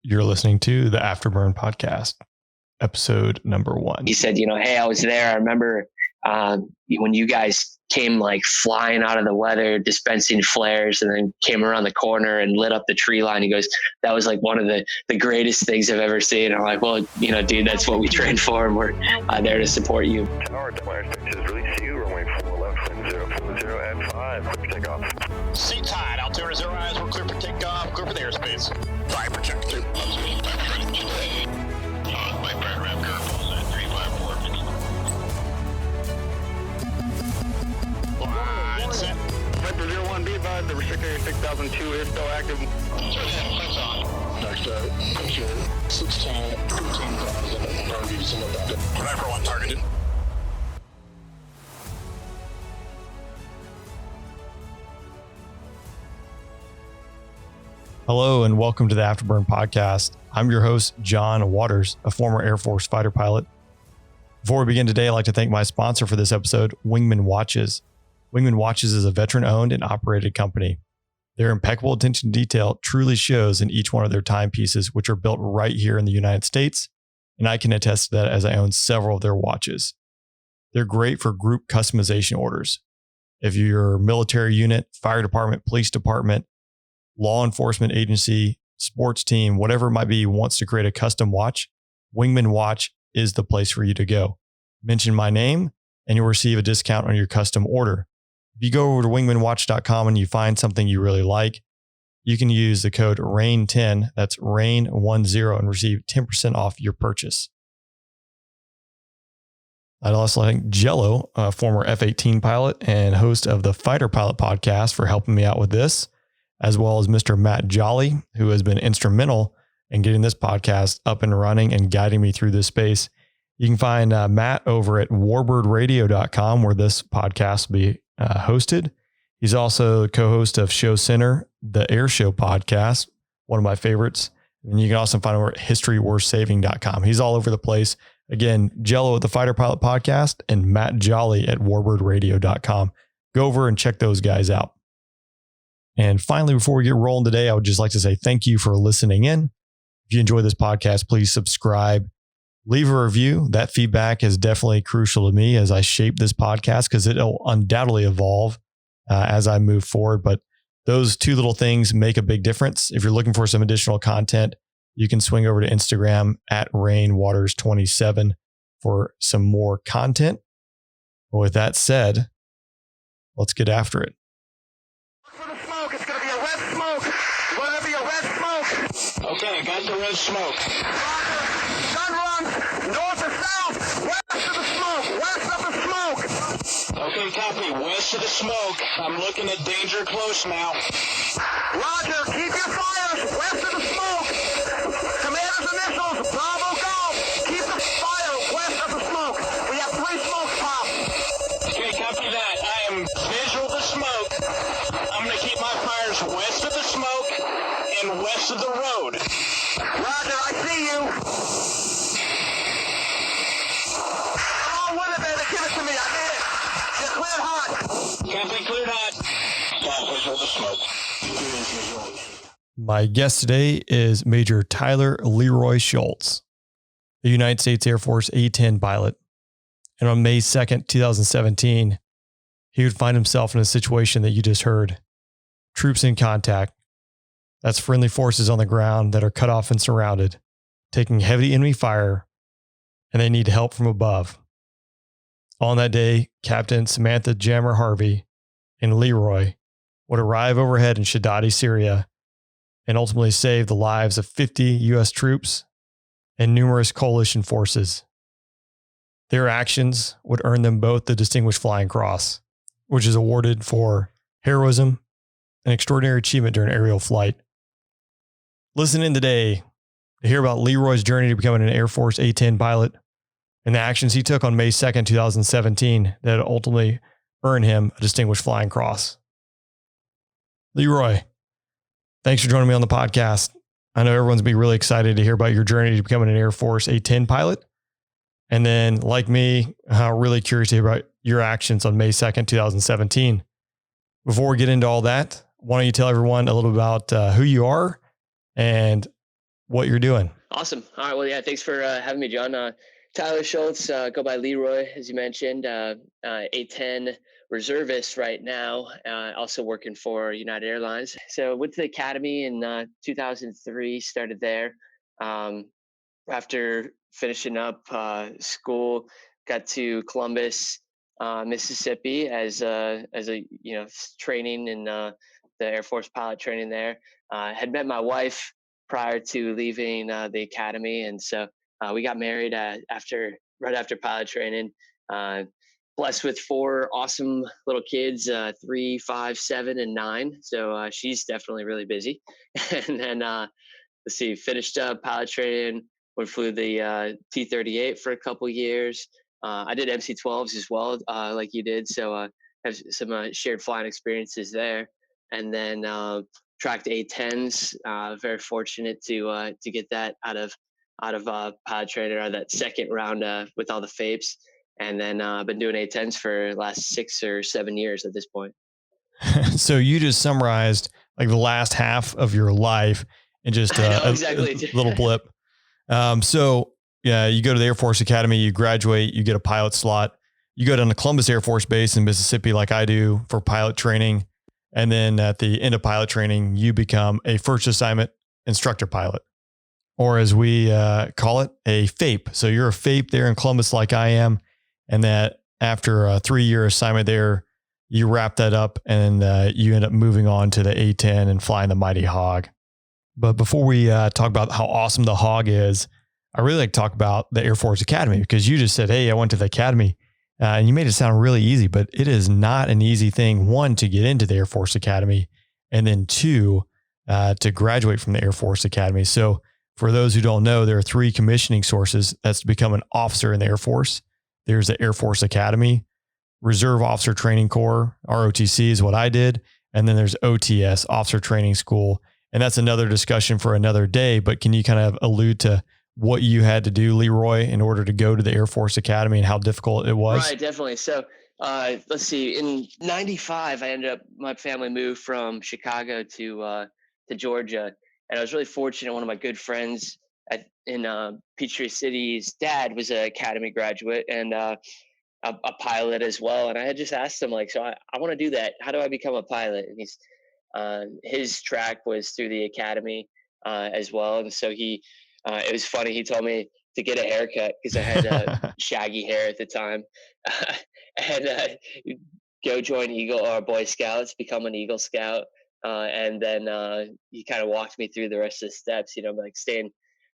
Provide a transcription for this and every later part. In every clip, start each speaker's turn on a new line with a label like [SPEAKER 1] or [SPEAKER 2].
[SPEAKER 1] You're listening to the Afterburn Podcast, episode number 1.
[SPEAKER 2] He said, hey, I was there. I remember when you guys came like flying out of the weather, dispensing flares, and then came around the corner and lit up the tree line. He goes, that was like one of the greatest things I've ever seen. I'm like, well, dude, that's what we trained for, and we're there to support you.
[SPEAKER 3] Tower, Atlanta Station, release you, runway 4 left, wind 040 at 5, clear for takeoff.
[SPEAKER 4] Seat tied, Altimeter 0 eyes, we're clear for takeoff, clear for the airspace. Fire project 2. My brand ramp curve at 354. Line set.
[SPEAKER 3] Vector 01, be advised, the restrictor area 6002 is still active.
[SPEAKER 4] Next picture 16, 15,000, target, some of that. Driver 1 targeted.
[SPEAKER 1] Hello and welcome to the Afterburn Podcast. I'm your host, John Waters, a former Air Force fighter pilot. Before we begin today, I'd like to thank my sponsor for this episode, Wingman Watches. Wingman Watches is a veteran-owned and operated company. Their impeccable attention to detail truly shows in each one of their timepieces, which are built right here in the United States, and I can attest to that as I own several of their watches. They're great for group customization orders. If you're a military unit, fire department, police department, law enforcement agency, sports team, whatever it might be, wants to create a custom watch, Wingman Watch is the place for you to go. Mention my name and you'll receive a discount on your custom order. If you go over to wingmanwatch.com and you find something you really like, you can use the code RAIN10, that's RAIN10, and receive 10% off your purchase. I'd also thank Jello, a former F-18 pilot and host of the Fighter Pilot Podcast, for helping me out with this, as well as Mr. Matt Jolly, who has been instrumental in getting this podcast up and running and guiding me through this space. You can find Matt over at warbirdradio.com, where this podcast will be hosted. He's also the co-host of Show Center, the Air Show podcast, one of my favorites. And you can also find him over at historyworthsaving.com. He's all over the place. Again, Jello at the Fighter Pilot Podcast and Matt Jolly at warbirdradio.com. Go over and check those guys out. And finally, before we get rolling today, I would just like to say thank you for listening in. If you enjoy this podcast, please subscribe, leave a review. That feedback is definitely crucial to me as I shape this podcast, because it'll undoubtedly evolve as I move forward. But those two little things make a big difference. If you're looking for some additional content, you can swing over to Instagram at RainWaters27 for some more content. With that said, let's get after it.
[SPEAKER 4] Okay, got the red smoke.
[SPEAKER 3] Gun runs north to south, west of the smoke, west of the smoke.
[SPEAKER 4] Okay, copy. West of the smoke. I'm looking at danger close now.
[SPEAKER 3] Roger, keep your fires west of the smoke. Commander's initials, Bravo Golf. Keep the fire west of the smoke. We have 3 smokes popped.
[SPEAKER 4] Okay, copy that. I am visual the smoke. I'm going to keep my fires west of the smoke and west of the road.
[SPEAKER 3] Roger, I see you. Come on with it, baby. Give it to me. I need it. You're cleared hot.
[SPEAKER 4] Copy, cleared hot. Got visual the smoke.
[SPEAKER 1] My guest today is Major Tyler Leroy Schultz, a United States Air Force A-10 pilot. And on May 2nd, 2017, he would find himself in a situation that you just heard. Troops in contact. That's friendly forces on the ground that are cut off and surrounded, taking heavy enemy fire, and they need help from above. On that day, Captain Samantha Jammer Harvey and Leroy would arrive overhead in Shaddadi, Syria, and ultimately save the lives of 50 U.S. troops and numerous coalition forces. Their actions would earn them both the Distinguished Flying Cross, which is awarded for heroism and extraordinary achievement during aerial flight. Listen in today to hear about Leroy's journey to becoming an Air Force A-10 pilot and the actions he took on May 2nd, 2017 that ultimately earned him a Distinguished Flying Cross. Leroy, thanks for joining me on the podcast. I know everyone's going to be really excited to hear about your journey to becoming an Air Force A-10 pilot. And then, like me, really curious to hear about your actions on May 2nd, 2017. Before we get into all that, why don't you tell everyone a little about who you are and what you're doing.
[SPEAKER 2] Awesome. All right. Well, yeah, thanks for having me, John. Tyler Schultz, go by Leroy, as you mentioned, A-10 reservist right now, also working for United Airlines. So went to the academy in 2003, started there. After finishing up school, got to Columbus, Mississippi as a training in the Air Force pilot training there. Had met my wife prior to leaving the academy, and so we got married right after pilot training. Blessed with 4 awesome little kids, 3, 5, 7, and 9. So she's definitely really busy. And then let's see, finished up pilot training. We flew the T-38 for a couple years. I did MC-12s as well, like you did. So have some shared flying experiences there. And then tracked A-10s. Very fortunate to get that out of pilot training, or that second round with all the FAPEs. And then I've been doing A-10s for the last 6 or 7 years at this point.
[SPEAKER 1] So you just summarized like the last half of your life in just
[SPEAKER 2] exactly.
[SPEAKER 1] a little blip. So yeah, you go to the Air Force Academy, you graduate, you get a pilot slot, you go down to Columbus Air Force Base in Mississippi, like I do, for pilot training. And then at the end of pilot training, you become a first assignment instructor pilot, or as we call it, a FAPE. So you're a FAPE there in Columbus, like I am. And that after a 3-year assignment there, you wrap that up and you end up moving on to the A-10 and flying the Mighty Hog. But before we talk about how awesome the Hog is, I really like to talk about the Air Force Academy, because you just said, hey, I went to the Academy, and you made it sound really easy, but it is not an easy thing, 1, to get into the Air Force Academy, and then 2, to graduate from the Air Force Academy. So for those who don't know, there are 3 commissioning sources. That's to become an officer in the Air Force. There's the Air Force Academy, Reserve Officer Training Corps, ROTC is what I did. And then there's OTS, Officer Training School. And that's another discussion for another day. But can you kind of allude to what you had to do, Leroy, in order to go to the Air Force Academy and how difficult it was?
[SPEAKER 2] Right, definitely. So let's see, in 95, my family moved from Chicago to Georgia. And I was really fortunate. One of my good friends in Peachtree City's dad was an academy graduate and a pilot as well. And I had just asked him, like, so I want to do that. How do I become a pilot? And his track was through the academy as well. And so it was funny. He told me to get a haircut because I had shaggy hair at the time, and go join Eagle or Boy Scouts, become an Eagle Scout. And then he kind of walked me through the rest of the steps, like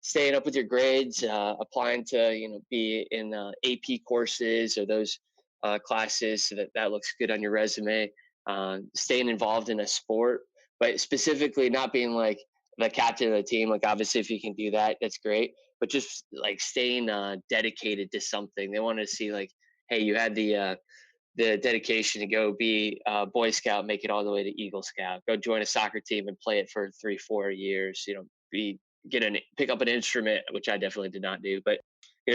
[SPEAKER 2] staying up with your grades, applying to, be in AP courses or those classes so that looks good on your resume, staying involved in a sport, but specifically not being like the captain of the team. Like, obviously if you can do that, that's great, but just like staying dedicated to something. They wanted to see, like, hey, you had the dedication to go be a Boy Scout, make it all the way to Eagle Scout, go join a soccer team and play it for 3-4 years, pick up an instrument, which I definitely did not do, but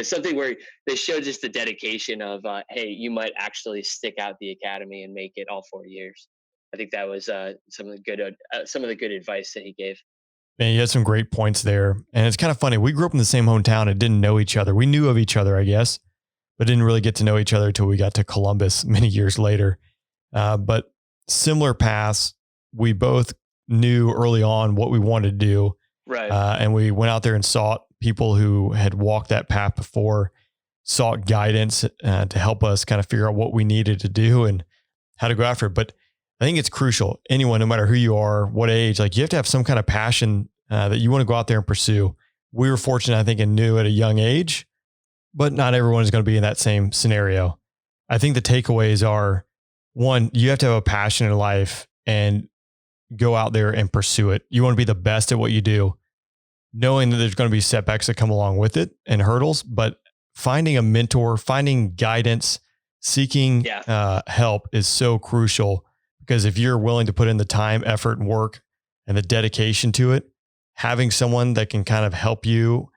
[SPEAKER 2] something where they showed just the dedication of, hey, you might actually stick out the academy and make it all 4 years. I think that was some of the good advice that he gave.
[SPEAKER 1] Man, you had some great points there. And it's kind of funny. We grew up in the same hometown and didn't know each other. We knew of each other, I guess, but didn't really get to know each other until we got to Columbus many years later. But similar paths, we both knew early on what we wanted to do.
[SPEAKER 2] Right.
[SPEAKER 1] And we went out there and sought people who had walked that path before, sought guidance to help us kind of figure out what we needed to do and how to go after it. But I think it's crucial. Anyone, no matter who you are, what age, like, you have to have some kind of passion that you want to go out there and pursue. We were fortunate, I think, and knew at a young age, but not everyone is going to be in that same scenario. I think the takeaways are, 1, you have to have a passion in life and go out there and pursue it. You want to be the best at what you do, knowing that there's going to be setbacks that come along with it and hurdles, but finding a mentor, finding guidance, seeking help is so crucial, because if you're willing to put in the time, effort, and work and the dedication to it, having someone that can kind of help you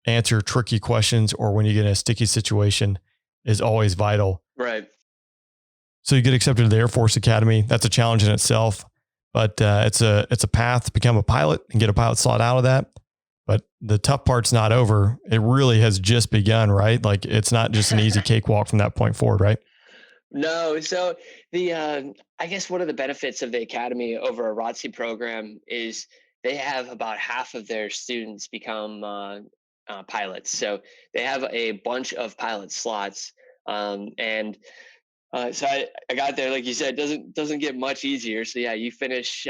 [SPEAKER 1] answer tricky questions or when you get in a sticky situation is always vital.
[SPEAKER 2] Right.
[SPEAKER 1] So you get accepted to the Air Force Academy. That's a challenge in itself, but it's a path to become a pilot and get a pilot slot out of that. but the tough part's not over. It really has just begun, right? Like it's not just an easy cakewalk from that point forward, right?
[SPEAKER 2] No. So the I guess one of the benefits of the academy over a ROTC program is they have about half of their students become pilots. So they have a bunch of pilot slots, and so I got there, like you said, doesn't get much easier. So yeah, you finish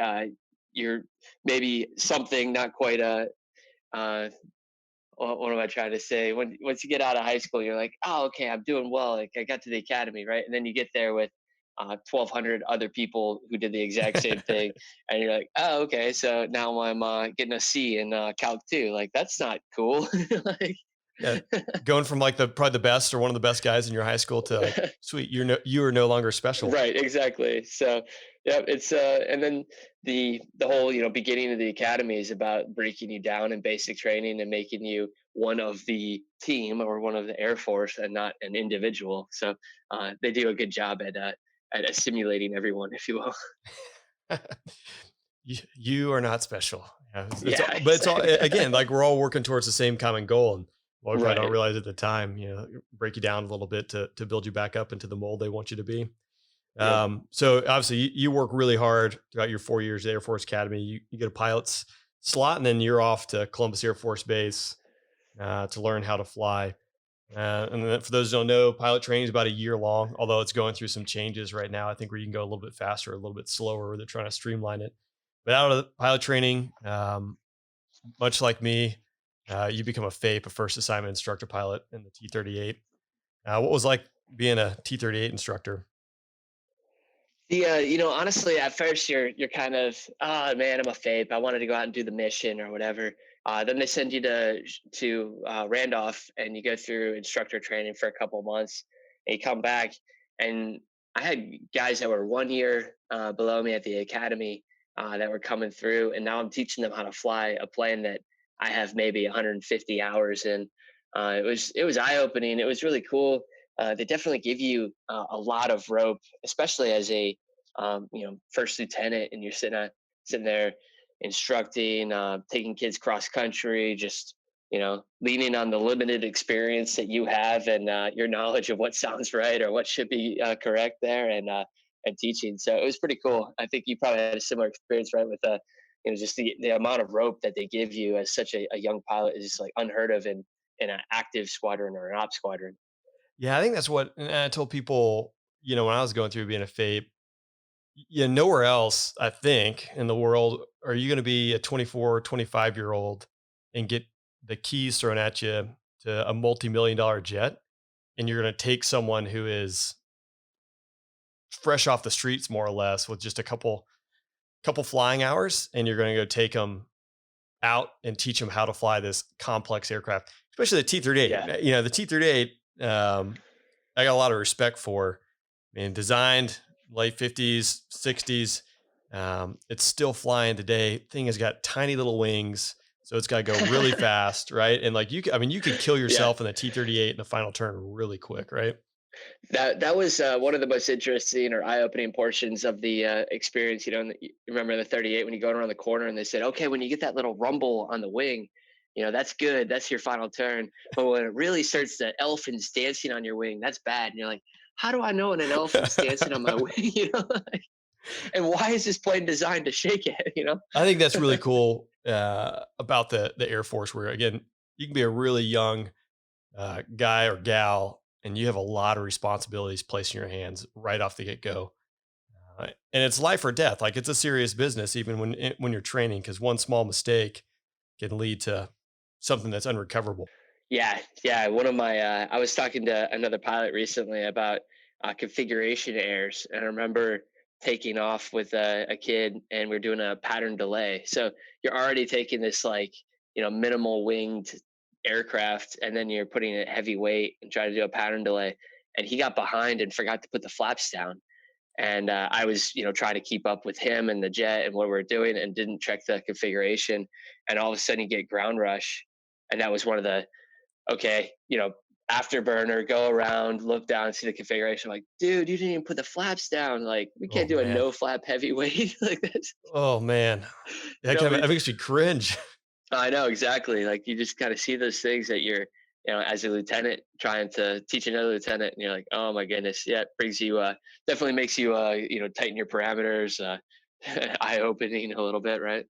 [SPEAKER 2] your maybe something not quite a what am I trying to say? Once you get out of high school, you're like, oh, okay, I'm doing well. Like I got to the academy, right? And then you get there with 1,200 other people who did the exact same thing, and you're like, oh, okay. So now I'm getting a C in Calc 2. Like that's not cool. Like,
[SPEAKER 1] Yeah, going from like probably the best or one of the best guys in your high school to like, sweet, you are no longer special.
[SPEAKER 2] right, exactly. So yeah, it's and then the whole beginning of the academy is about breaking you down in basic training and making you one of the team or one of the Air Force and not an individual. So they do a good job at assimilating everyone, if you will.
[SPEAKER 1] You are not special. Yeah,
[SPEAKER 2] Yeah,
[SPEAKER 1] but it's all again like we're all working towards the same common goal, and what we probably don't
[SPEAKER 2] right.
[SPEAKER 1] realize at the time, break you down a little bit to build you back up into the mold they want you to be.
[SPEAKER 2] Yep.
[SPEAKER 1] So obviously you work really hard throughout your 4 years at Air Force Academy. You get a pilot's slot, and then you're off to Columbus Air Force Base to learn how to fly. And then for those who don't know, pilot training is about a year long, although it's going through some changes right now. I think where you can go a little bit faster, a little bit slower, where they're trying to streamline it. But out of the pilot training, much like me, you become a FAPE, a first assignment instructor pilot in the T-38. What was like being a T-38 instructor?
[SPEAKER 2] Honestly, at first you're kind of, oh man, I'm a FAPE. I wanted to go out and do the mission or whatever. Then they send you to Randolph, and you go through instructor training for a couple of months, and you come back. And I had guys that were 1 year below me at the academy that were coming through, and now I'm teaching them how to fly a plane that I have maybe 150 hours in. It was eye opening. It was really cool. They definitely give you a lot of rope, especially as a first lieutenant, and you're sitting there instructing, taking kids cross country, just leaning on the limited experience that you have and your knowledge of what sounds right or what should be correct there, and teaching. So it was pretty cool. I think you probably had a similar experience, right? With just the amount of rope that they give you as such a young pilot is just like unheard of in an active squadron or an op squadron.
[SPEAKER 1] Yeah, I think that's what and I told people, when I was going through being a FAPE, nowhere else, I think, in the world are you going to be a 24, 25-year-old and get the keys thrown at you to a multi-million-dollar jet, and you're going to take someone who is fresh off the streets, more or less, with just a couple flying hours, and you're going to go take them out and teach them how to fly this complex aircraft, especially the T-38.
[SPEAKER 2] Yeah.
[SPEAKER 1] The T-38, I got a lot of respect for. I mean, designed late 50s, 60s. It's still flying today. Thing has got tiny little wings, so it's got to go really fast, right? And like you could kill yourself in the T-38 in the final turn really quick, right?
[SPEAKER 2] That was one of the most interesting or eye-opening portions of the experience. You remember the 38 when you go around the corner and they said, okay, when you get that little rumble on the wing, that's good. That's your final turn. But when it really starts, the elephant's dancing on your wing, that's bad. And you're like, how do I know when an elephant's dancing on my wing? And why is this plane designed to shake it?
[SPEAKER 1] I think that's really cool about the Air Force, where again, you can be a really young guy or gal, and you have a lot of responsibilities placed in your hands right off the get-go. And it's life or death. Like it's a serious business, even when you're training, because one small mistake can lead to something that's unrecoverable.
[SPEAKER 2] Yeah. One of my, I was talking to another pilot recently about configuration errors. And I remember taking off with a kid, and we're doing a pattern delay. So you're already taking this minimal winged aircraft, and then you're putting it heavy weight and trying to do a pattern delay. And he got behind and forgot to put the flaps down. And I was, trying to keep up with him and the jet and what we're doing, and didn't check the configuration. And all of a sudden you get ground rush. And that was one of the, okay, afterburner, go around, look down, see the configuration. I'm like, dude, you didn't even put the flaps down. Like, we can't do a no flap heavyweight like this.
[SPEAKER 1] Oh man, that makes me cringe.
[SPEAKER 2] I know exactly. Like you just kind of see those things that you're, as a lieutenant trying to teach another lieutenant, and you're like, oh my goodness, yeah, it brings you, definitely makes you, tighten your parameters, eye opening a little bit, right?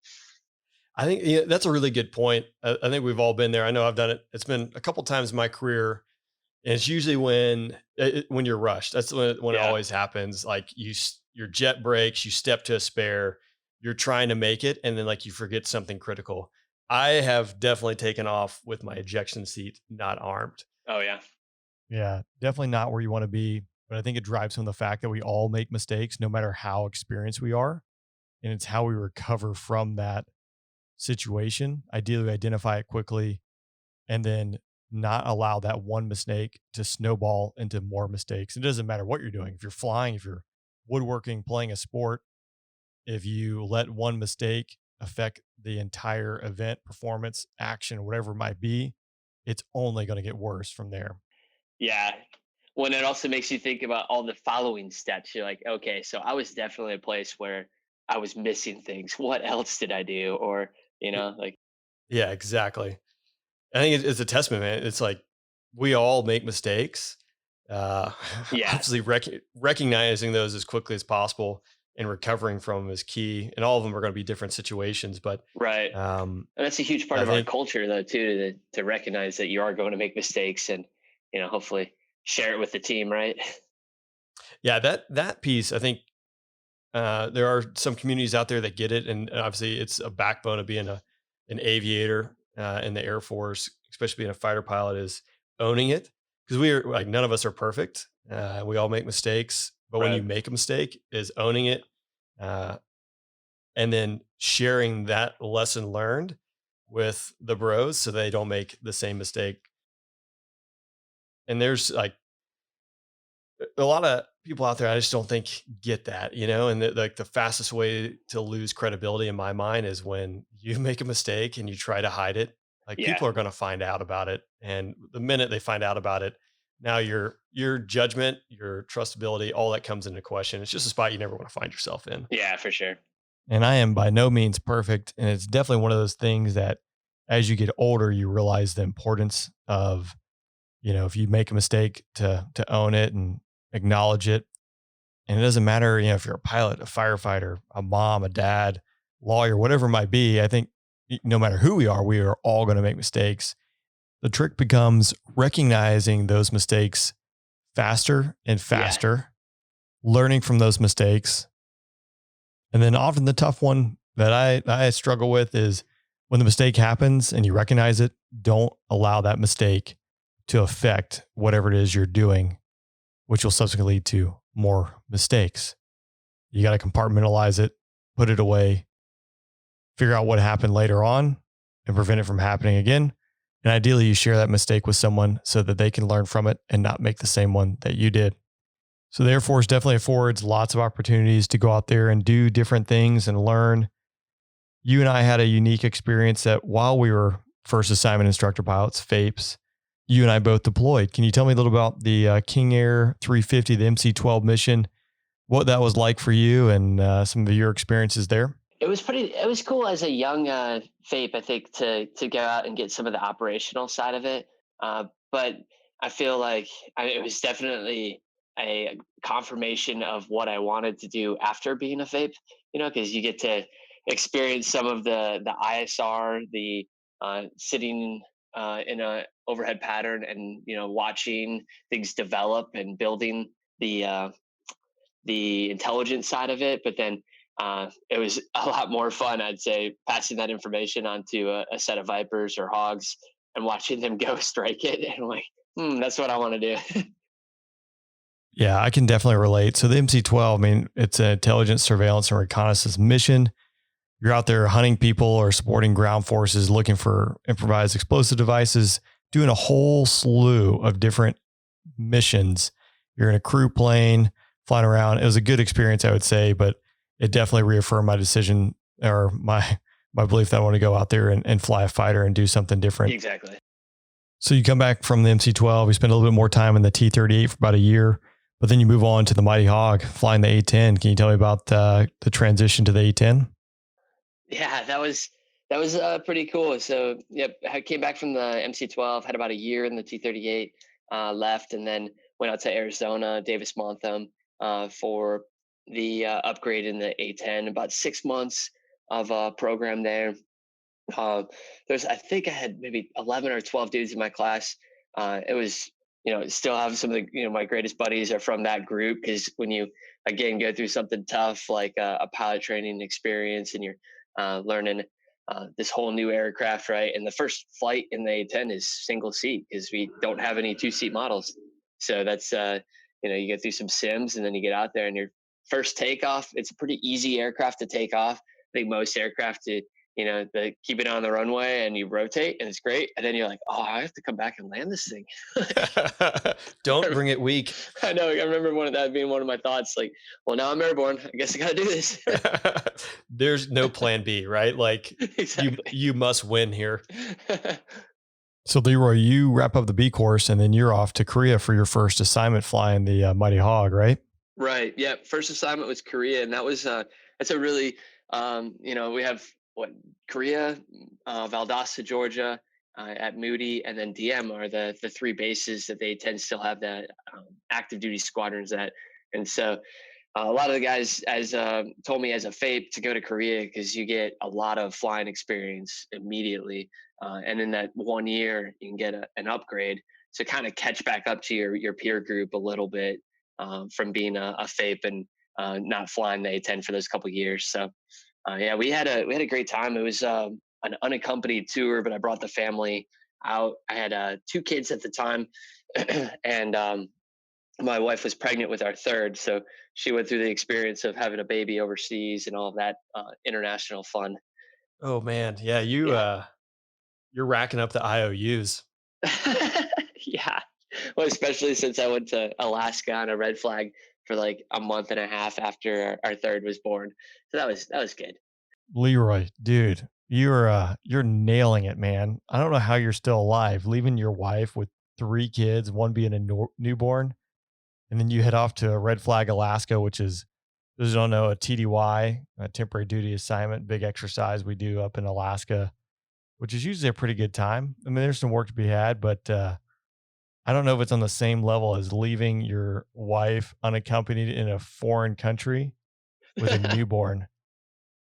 [SPEAKER 1] I think that's a really good point. I think we've all been there. I know I've done it. It's been a couple times in my career, and it's usually when you're rushed. That's when it
[SPEAKER 2] Yeah,
[SPEAKER 1] always happens. Like your jet breaks, you step to a spare, you're trying to make it, and then like you forget something critical. I have definitely taken off with my ejection seat not armed.
[SPEAKER 2] oh yeah,
[SPEAKER 1] Yeah, definitely not where you want to be. But I think it drives from the fact that we all make mistakes, no matter how experienced we are. And it's how we recover from that situation. Ideally, identify it quickly and then not allow that one mistake to snowball into more mistakes. It doesn't matter what you're doing. If you're flying, if you're woodworking, playing a sport, if you let one mistake affect the entire event, performance, action, whatever it might be, it's only going to get worse from there.
[SPEAKER 2] yeah. When it also makes you think about all the following steps. You're like, okay, so I was definitely a place where I was missing things. What else did I do? Or, like,
[SPEAKER 1] Yeah, exactly. I think it's a testament, man. It's like we all make mistakes. Uh,
[SPEAKER 2] yeah,
[SPEAKER 1] obviously, recognizing those as quickly as possible and recovering from them is key. And all of them are going to be different situations, but
[SPEAKER 2] right. And that's a huge part
[SPEAKER 1] I
[SPEAKER 2] of our
[SPEAKER 1] think,
[SPEAKER 2] culture, though, too, to recognize that you are going to make mistakes and, hopefully share it with the team, right?
[SPEAKER 1] yeah, that piece. I think there are some communities out there that get it, and obviously, it's a backbone of being an aviator in the Air Force, especially being a fighter pilot, is owning it because we are like none of us are perfect. We all make mistakes, but when you
[SPEAKER 2] Right.
[SPEAKER 1] make a mistake, is owning it, uh, and then sharing that lesson learned with the bros so they don't make the same mistake. And there's like a lot of people out there I just don't think get that, and like the fastest way to lose credibility in my mind is when you make a mistake and you try to hide it. Like
[SPEAKER 2] Yeah.
[SPEAKER 1] people are going to find out about it, and the minute they find out about it, now your judgment, your trustability, all that comes into question. It's just a spot you never want to find yourself in.
[SPEAKER 2] Yeah, for sure.
[SPEAKER 1] And I am by no means perfect, and it's definitely one of those things that as you get older you realize the importance of, if you make a mistake to own it and acknowledge it. And it doesn't matter, if you're a pilot, a firefighter, a mom, a dad, lawyer, whatever it might be. I think no matter who we are all going to make mistakes. The trick becomes recognizing those mistakes faster and faster, learning from those mistakes. And then often the tough one that I struggle with is when the mistake happens and you recognize it, don't allow that mistake to affect whatever it is you're doing, which will subsequently lead to more mistakes. You got to compartmentalize it, put it away, figure out what happened later on and prevent it from happening again. And ideally you share that mistake with someone so that they can learn from it and not make the same one that you did. So the Air Force definitely affords lots of opportunities to go out there and do different things and learn. You and I had a unique experience that while we were first assignment instructor pilots, FAPEs, you and I both deployed. Can you tell me a little about the King Air 350, the MC-12 mission, what that was like for you and some of your experiences there?
[SPEAKER 2] It was cool as a young FAPE, I think, to go out and get some of the operational side of it. But I feel like it was definitely a confirmation of what I wanted to do after being a FAPE, because you get to experience some of the ISR, the sitting in a overhead pattern and, watching things develop and building the intelligence side of it. But then it was a lot more fun, I'd say, passing that information onto a set of Vipers or Hogs and watching them go strike it. And I'm like, that's what I want to do.
[SPEAKER 1] Yeah, I can definitely relate. So the MC-12, it's an intelligence, surveillance, and reconnaissance mission. You're out there hunting people or supporting ground forces, looking for improvised explosive devices, doing a whole slew of different missions. You're in a crew plane, flying around. It was a good experience, I would say, but it definitely reaffirmed my decision or my belief that I want to go out there and fly a fighter and do something different.
[SPEAKER 2] Exactly.
[SPEAKER 1] So you come back from the MC-12, you spend a little bit more time in the T-38 for about a year, but then you move on to the Mighty Hog, flying the A-10. Can you tell me about the transition to the A-10?
[SPEAKER 2] Yeah, that was That was pretty cool. So, yep, I came back from the MC-12, had about a year in the T-38, left, and then went out to Arizona, Davis-Monthan, for the upgrade in the A-10. About 6 months of program there. Uh, I think I had maybe 11 or 12 dudes in my class. It was, still have some of the, my greatest buddies are from that group, because when you, again, go through something tough like a pilot training experience, and you're learning this whole new aircraft, right? And the first flight in the A-10 is single seat, because we don't have any two-seat models. So that's, you go through some sims, and then you get out there, and your first takeoff, it's a pretty easy aircraft to take off. I think most aircraft they keep it on the runway and you rotate and it's great. And then you're like, oh, I have to come back and land this thing.
[SPEAKER 1] Don't bring it weak.
[SPEAKER 2] I know. I remember that being one of my thoughts. Like, well, now I'm airborne. I guess I got to do this.
[SPEAKER 1] There's no plan B, right? Like
[SPEAKER 2] Exactly.
[SPEAKER 1] you must win here. So Leroy, you wrap up the B course and then you're off to Korea for your first assignment flying the Mighty Hog, right?
[SPEAKER 2] Right. Yeah. First assignment was Korea. And that was, that's a really, we have Korea, Valdosta, Georgia, at Moody, and then DM are the three bases that they tend to still have the active duty squadrons at. And so a lot of the guys told me as a FAPE to go to Korea, because you get a lot of flying experience immediately. And in that 1 year, you can get an upgrade to kind of catch back up to your peer group a little bit, from being a FAPE and not flying the A-10 for those couple of years. So yeah, we had a great time. It was an unaccompanied tour, but I brought the family out. I had 2 kids at the time, and my wife was pregnant with our third, so she went through the experience of having a baby overseas and all of that international fun.
[SPEAKER 1] Oh man, yeah, you're racking up the IOUs.
[SPEAKER 2] Yeah, well, especially since I went to Alaska on a red flag for like a month and a half after our third was born. So that was good.
[SPEAKER 1] Leroy, dude, you're nailing it, man. I don't know how you're still alive, leaving your wife with 3 kids, one being a newborn, and then you head off to Red Flag, Alaska, which is, those who don't know, a TDY, a temporary duty assignment, big exercise we do up in Alaska, which is usually a pretty good time. I mean, there's some work to be had, but I don't know if it's on the same level as leaving your wife unaccompanied in a foreign country with a newborn.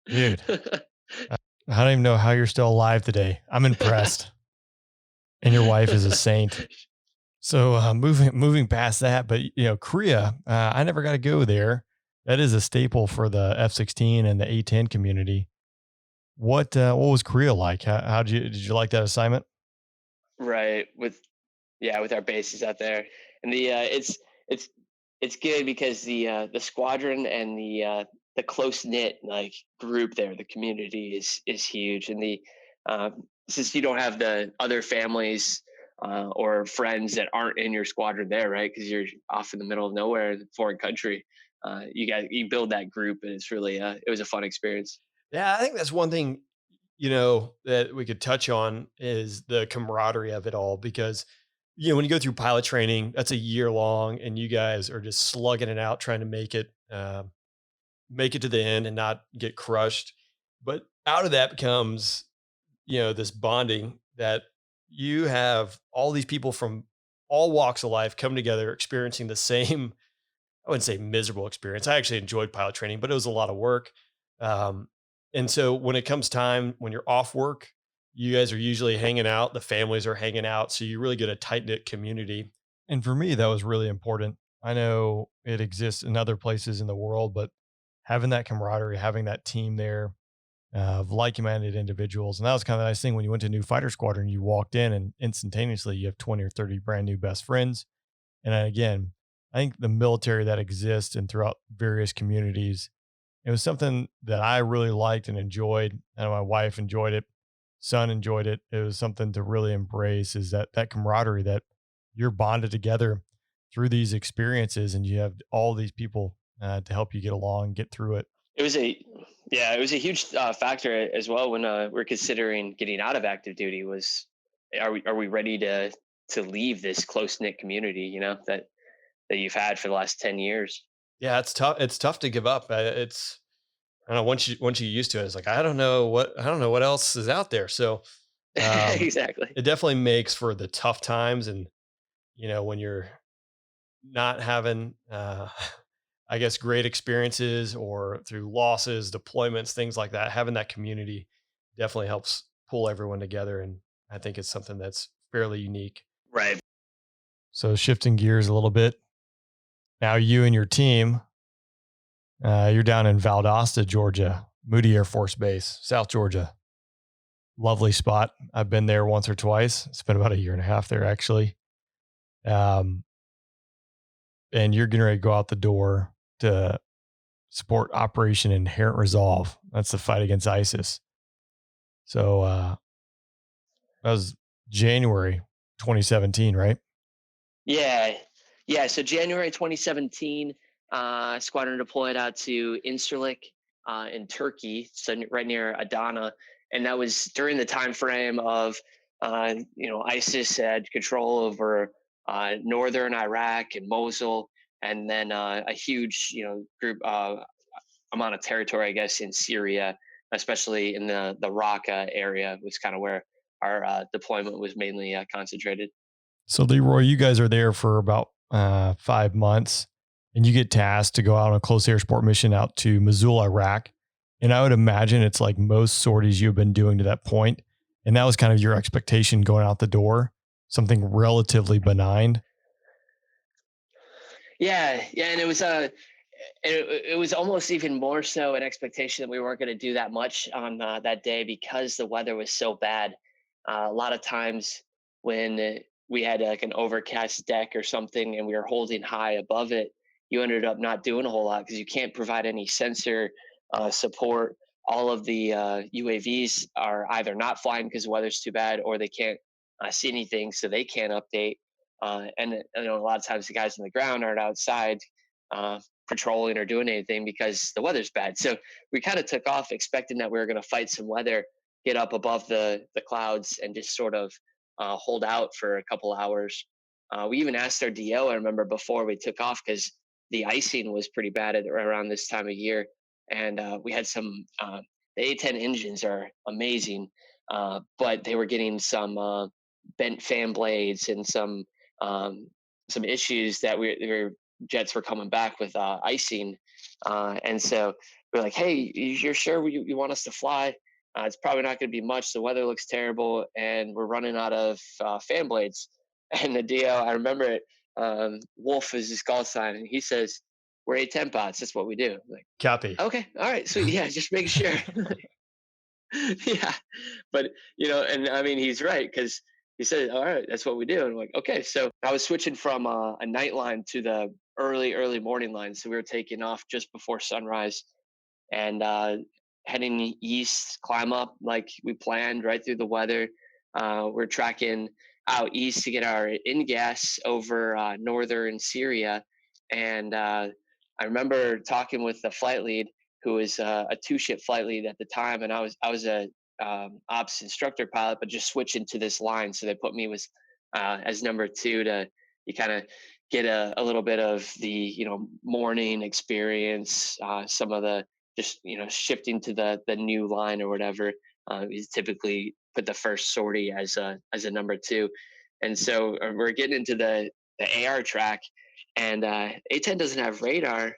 [SPEAKER 1] Dude, I don't even know how you're still alive today. I'm impressed. And your wife is a saint. So moving past that, but Korea, I never got to go there. That is a staple for the F-16 and the A-10 community. What was Korea like? How did you like that assignment?
[SPEAKER 2] Right. With our bases out there, and the it's good because the squadron and the close knit like group there, the community is huge, and the since you don't have the other families or friends that aren't in your squadron there, right? Because you're off in the middle of nowhere, in a foreign country. You build that group, and it's really it was a fun experience.
[SPEAKER 1] Yeah, I think that's one thing, that we could touch on is the camaraderie of it all, because when you go through pilot training, that's a year long and you guys are just slugging it out, trying to make it to the end and not get crushed. But out of that becomes, this bonding that you have all these people from all walks of life come together, experiencing the same, I wouldn't say miserable experience. I actually enjoyed pilot training, but it was a lot of work. And so when it comes time, when you're off work, you guys are usually hanging out, the families are hanging out. So you really get a tight knit community. And for me, that was really important. I know it exists in other places in the world, but having that camaraderie, having that team there of like-minded individuals. And that was kind of the nice thing when you went to a new fighter squadron, you walked in and instantaneously you have 20 or 30 brand new best friends. And again, I think the military that exists and throughout various communities, it was something that I really liked and enjoyed. And my wife enjoyed it. Son enjoyed it. It was something to really embrace, is that camaraderie that you're bonded together through these experiences, and you have all these people to help you get along, get through it.
[SPEAKER 2] It was a huge factor as well when we're considering getting out of active duty. Was are we ready to leave this close knit community? That you've had for the last 10 years.
[SPEAKER 1] Yeah, it's tough. It's tough to give up. I don't know, once you get used to it, it's like, I don't know what else is out there. So
[SPEAKER 2] Exactly.
[SPEAKER 1] it definitely makes for the tough times. And, when you're not having, I guess, great experiences or through losses, deployments, things like that, having that community definitely helps pull everyone together. And I think it's something that's fairly unique.
[SPEAKER 2] Right.
[SPEAKER 1] So shifting gears a little bit, now you and your team, you're down in Valdosta, Georgia, Moody Air Force Base, South Georgia. Lovely spot. I've been there once or twice. Spent about a year and a half there, actually. And you're getting ready to go out the door to support Operation Inherent Resolve. That's the fight against ISIS. So that was January 2017, right?
[SPEAKER 2] Yeah. Yeah. So January 2017, squadron deployed out to Incirlik in Turkey, so right near Adana. And that was during the time frame of, ISIS had control over northern Iraq and Mosul, and then a huge, group amount of territory, I guess, in Syria, especially in the Raqqa area, was kind of where our deployment was mainly concentrated.
[SPEAKER 1] So Leroy, you guys are there for about 5 months, and you get tasked to go out on a close air support mission out to Mosul, Iraq. And I would imagine it's like most sorties you've been doing to that point. And that was kind of your expectation going out the door, something relatively benign.
[SPEAKER 2] Yeah, yeah, and it was almost even more so an expectation that we weren't going to do that much on that day because the weather was so bad. A lot of times when we had like an overcast deck or something and we were holding high above it, you ended up not doing a whole lot because you can't provide any sensor support. All of the UAVs are either not flying because the weather's too bad, or they can't see anything, so they can't update. And a lot of times the guys on the ground aren't outside patrolling or doing anything because the weather's bad. So we kind of took off expecting that we were going to fight some weather, get up above the clouds, and just sort of hold out for a couple hours. We even asked our DO, I remember, before we took off because the icing was pretty bad around this time of year. And we had some, the A-10 engines are amazing, but they were getting some bent fan blades and some issues that jets were coming back with icing. And so we're like, hey, you're sure you want us to fly? It's probably not going to be much. The weather looks terrible and we're running out of fan blades. And the DO, I remember it, Wolf is his call sign. And he says, we're A-10 bots. That's what we do. I'm like,
[SPEAKER 1] Copy.
[SPEAKER 2] okay. All right. Sweet. Yeah. Just make sure. Yeah. But, and I mean, he's right. Cause he said, all right, that's what we do. And I'm like, okay. So I was switching from a night line to the early morning line. So we were taking off just before sunrise and heading east, climb up like we planned right through the weather. We're tracking out east to get our in-gas over northern Syria. And I remember talking with the flight lead, who was a two-ship flight lead at the time, and I was a ops instructor pilot, but just switching to this line. So they put me as number two to you kind of get a little bit of the morning experience, some of the just shifting to the new line or whatever. Is typically put the first sortie as a number two, and so we're getting into the AR track, and A-10 doesn't have radar,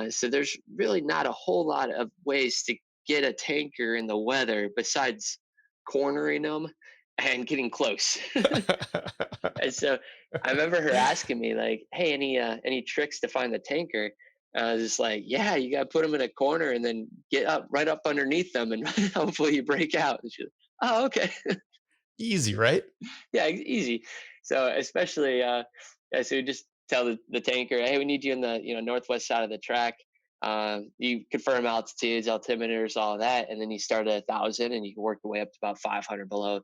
[SPEAKER 2] so there's really not a whole lot of ways to get a tanker in the weather besides cornering them and getting close. And so I remember her asking me like, "Hey, any tricks to find the tanker?" I was just like, "Yeah, you gotta put them in a corner and then get right up underneath them, and hopefully you break out." And she's like, "Oh, okay."
[SPEAKER 1] Easy, right?
[SPEAKER 2] Yeah, easy. So especially, so we just tell the tanker, "Hey, we need you in the northwest side of the track. You confirm altitudes, altimeters, all of that, and then you start at 1,000, and you can work your way up to about 500 below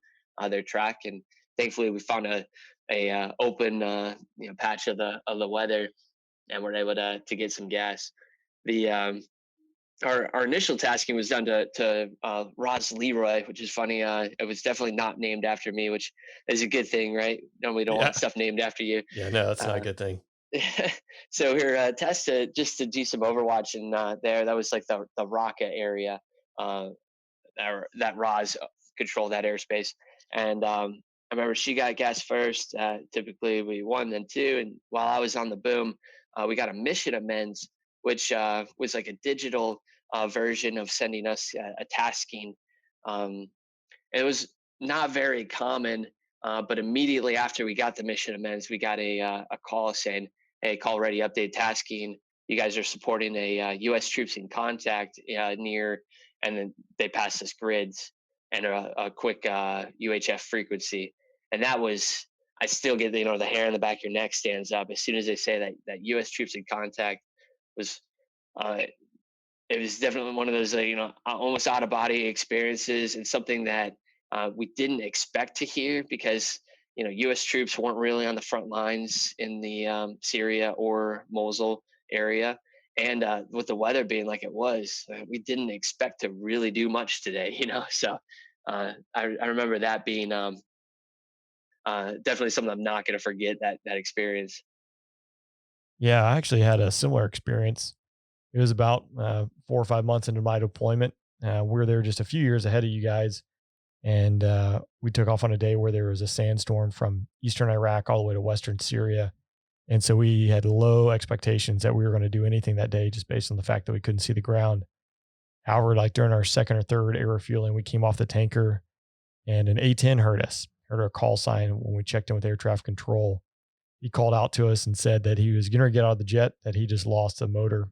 [SPEAKER 2] their track." And thankfully, we found a open patch of the weather, and we're able to get some gas. The our initial tasking was done to Ross Leeroy, which is funny. It was definitely not named after me, which is a good thing, right? Normally, don't want stuff named after you.
[SPEAKER 1] Yeah, no, that's not a good thing.
[SPEAKER 2] So we were tested just to do some overwatch, and there that was like the Raqqa area. Uh, that Roz controlled that airspace. And I remember she got gas first. Typically we won, then two. And while I was on the boom, we got a mission amends, which was like a digital version of sending us a tasking. Um, it was not very common, but immediately after we got the mission amends, we got a call saying, "Hey, call ready, update tasking. You guys are supporting a U.S. troops in contact near," and then they passed us grids and a quick UHF frequency, and that was. I still get the hair in the back of your neck stands up as soon as they say that U.S. troops in contact was. It was definitely one of those almost out of body experiences, and something that we didn't expect to hear, because U.S. troops weren't really on the front lines in the Syria or Mosul area, and with the weather being like it was, we didn't expect to really do much today. So I remember that being definitely something I'm not going to forget, that experience.
[SPEAKER 1] Yeah, I actually had a similar experience. It was about 4 or 5 months into my deployment. We were there just a few years ahead of you guys, and we took off on a day where there was a sandstorm from eastern Iraq all the way to western Syria. And so we had low expectations that we were going to do anything that day, just based on the fact that we couldn't see the ground. However, like during our second or third air refueling, we came off the tanker and an A-10 heard our call sign when we checked in with air traffic control. He called out to us and said that he was going to get out of the jet, that he just lost the motor.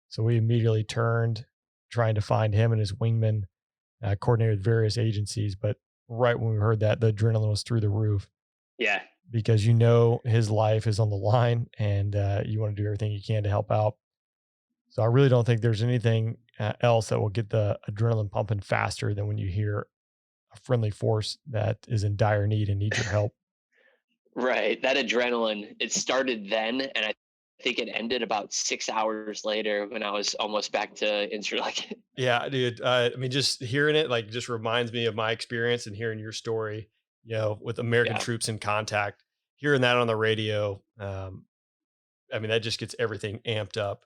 [SPEAKER 1] So we immediately turned, trying to find him and his wingman, coordinated with various agencies. But right when we heard that, the adrenaline was through the roof,
[SPEAKER 2] Yeah.
[SPEAKER 1] because his life is on the line, and you want to do everything you can to help out. So I really don't think there's anything else that will get the adrenaline pumping faster than when you hear a friendly force that is in dire need and needs your help.
[SPEAKER 2] Right. That adrenaline, it started then, and I think it ended about 6 hours later when I was almost back to Interlaken.
[SPEAKER 1] Yeah, dude. I mean, just hearing it just reminds me of my experience, and hearing your story, with American
[SPEAKER 2] Yeah.
[SPEAKER 1] troops in contact, hearing that on the radio. I mean, that just gets everything amped up.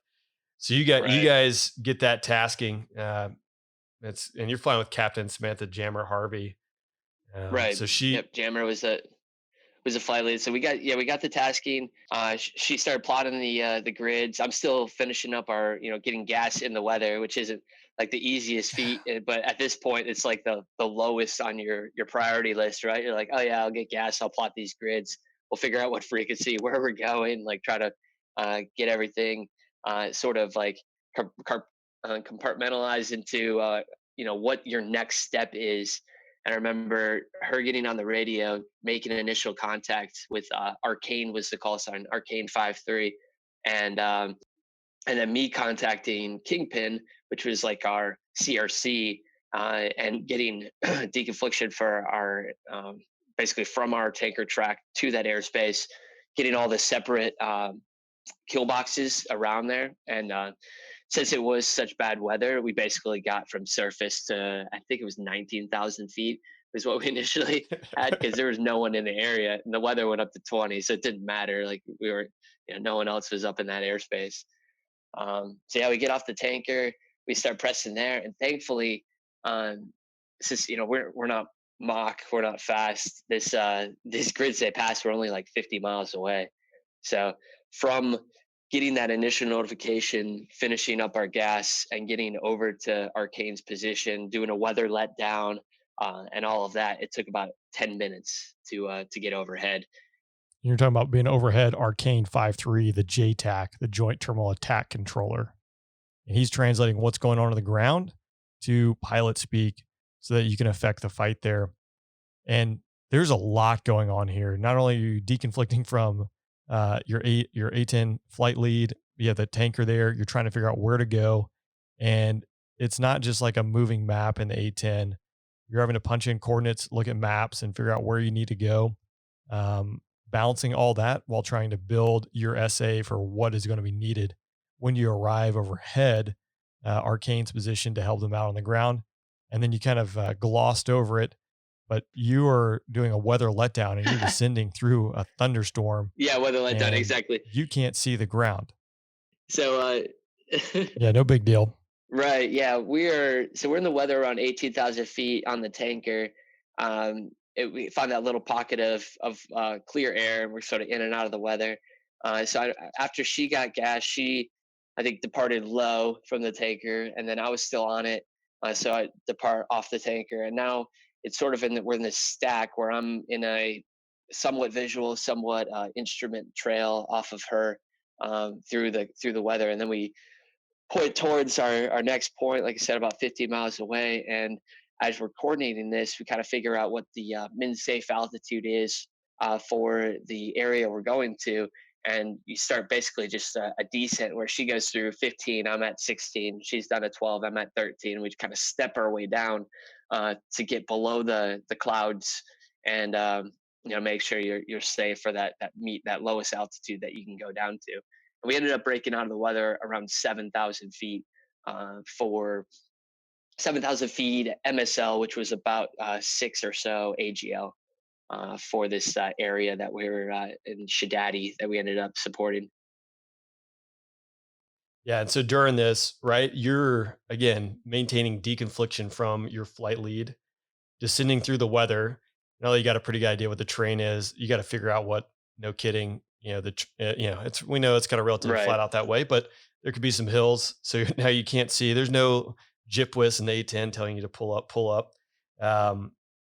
[SPEAKER 1] So you
[SPEAKER 2] Right.
[SPEAKER 1] guys get that tasking. And you're flying with Captain Samantha Jammer Harvey.
[SPEAKER 2] Right.
[SPEAKER 1] So she,
[SPEAKER 2] Yep. Jammer was a flight lead. So we got the tasking. She started plotting the grids. I'm still finishing up our getting gas in the weather, which isn't like the easiest feat, but at this point it's like the lowest on your priority list, right? You're like, oh yeah, I'll get gas, I'll plot these grids, we'll figure out what frequency, where we're going, like try to get everything sort of like compartmentalized into what your next step is. And I remember her getting on the radio, making an initial contact with Arcane, was the call sign, Arcane 5-3, and then me contacting Kingpin, which was like our CRC, and getting deconfliction for our basically from our tanker track to that airspace, getting all the separate kill boxes around there. And since it was such bad weather, we basically got from surface to, I think it was 19,000 feet was what we initially had, because there was no one in the area, and the weather went up to 20. So it didn't matter. Like we were, no one else was up in that airspace. So yeah, we get off the tanker, we start pressing there, and thankfully, since we're not mock, we're not fast. These grids they pass were only like 50 miles away. So from getting that initial notification, finishing up our gas, and getting over to Arcane's position, doing a weather letdown, and all of that, it took about 10 minutes to get overhead.
[SPEAKER 1] you're talking about being overhead, Arcane 5-3, the JTAC, the Joint Terminal Attack Controller. And he's translating what's going on the ground to pilot speak so that you can affect the fight there. And there's a lot going on here. Not only are you deconflicting from your A-10 flight lead, you have the tanker there, you're trying to figure out where to go. And it's not just like a moving map in the A-10. You're having to punch in coordinates, look at maps, and figure out where you need to go. Balancing all that while trying to build your SA for what is going to be needed when you arrive overhead, Arcane's position to help them out on the ground. And then you kind of glossed over it. but you are doing a weather letdown and you're descending through a thunderstorm.
[SPEAKER 2] Yeah, weather letdown, exactly.
[SPEAKER 1] You can't see the ground.
[SPEAKER 2] So,
[SPEAKER 1] yeah, no big deal.
[SPEAKER 2] Right. Yeah, we're in the weather around 18,000 feet on the tanker. We found that little pocket of clear air, and we're sort of in and out of the weather. After she got gas, she, I think, departed low from the tanker, and then I was still on it. So I depart off the tanker, and now it's sort of we're in this stack where I'm in a somewhat visual, somewhat instrument trail off of her through the weather, and then we point towards our next point, like I said, about 50 miles away. And as we're coordinating this, we kind of figure out what the min safe altitude is for the area we're going to. And you start basically just a descent where she goes through 15, I'm at 16, she's done a 12, I'm at 13. We kind of step our way down to get below the clouds and make sure you're safe for that lowest altitude that you can go down to. We ended up breaking out of the weather around 7,000 feet for 7,000 feet MSL, which was about 6 or so AGL for this area that we were in Shadadi that we ended up supporting.
[SPEAKER 1] Yeah. And so during this, right, you're again maintaining deconfliction from your flight lead, descending through the weather. Now that you got a pretty good idea what the terrain is, you got to figure out what, no kidding, we know it's kind of relatively flat out that way, but there could be some hills. So now you can't see, there's no GPWIS and the A-10 telling you to pull up.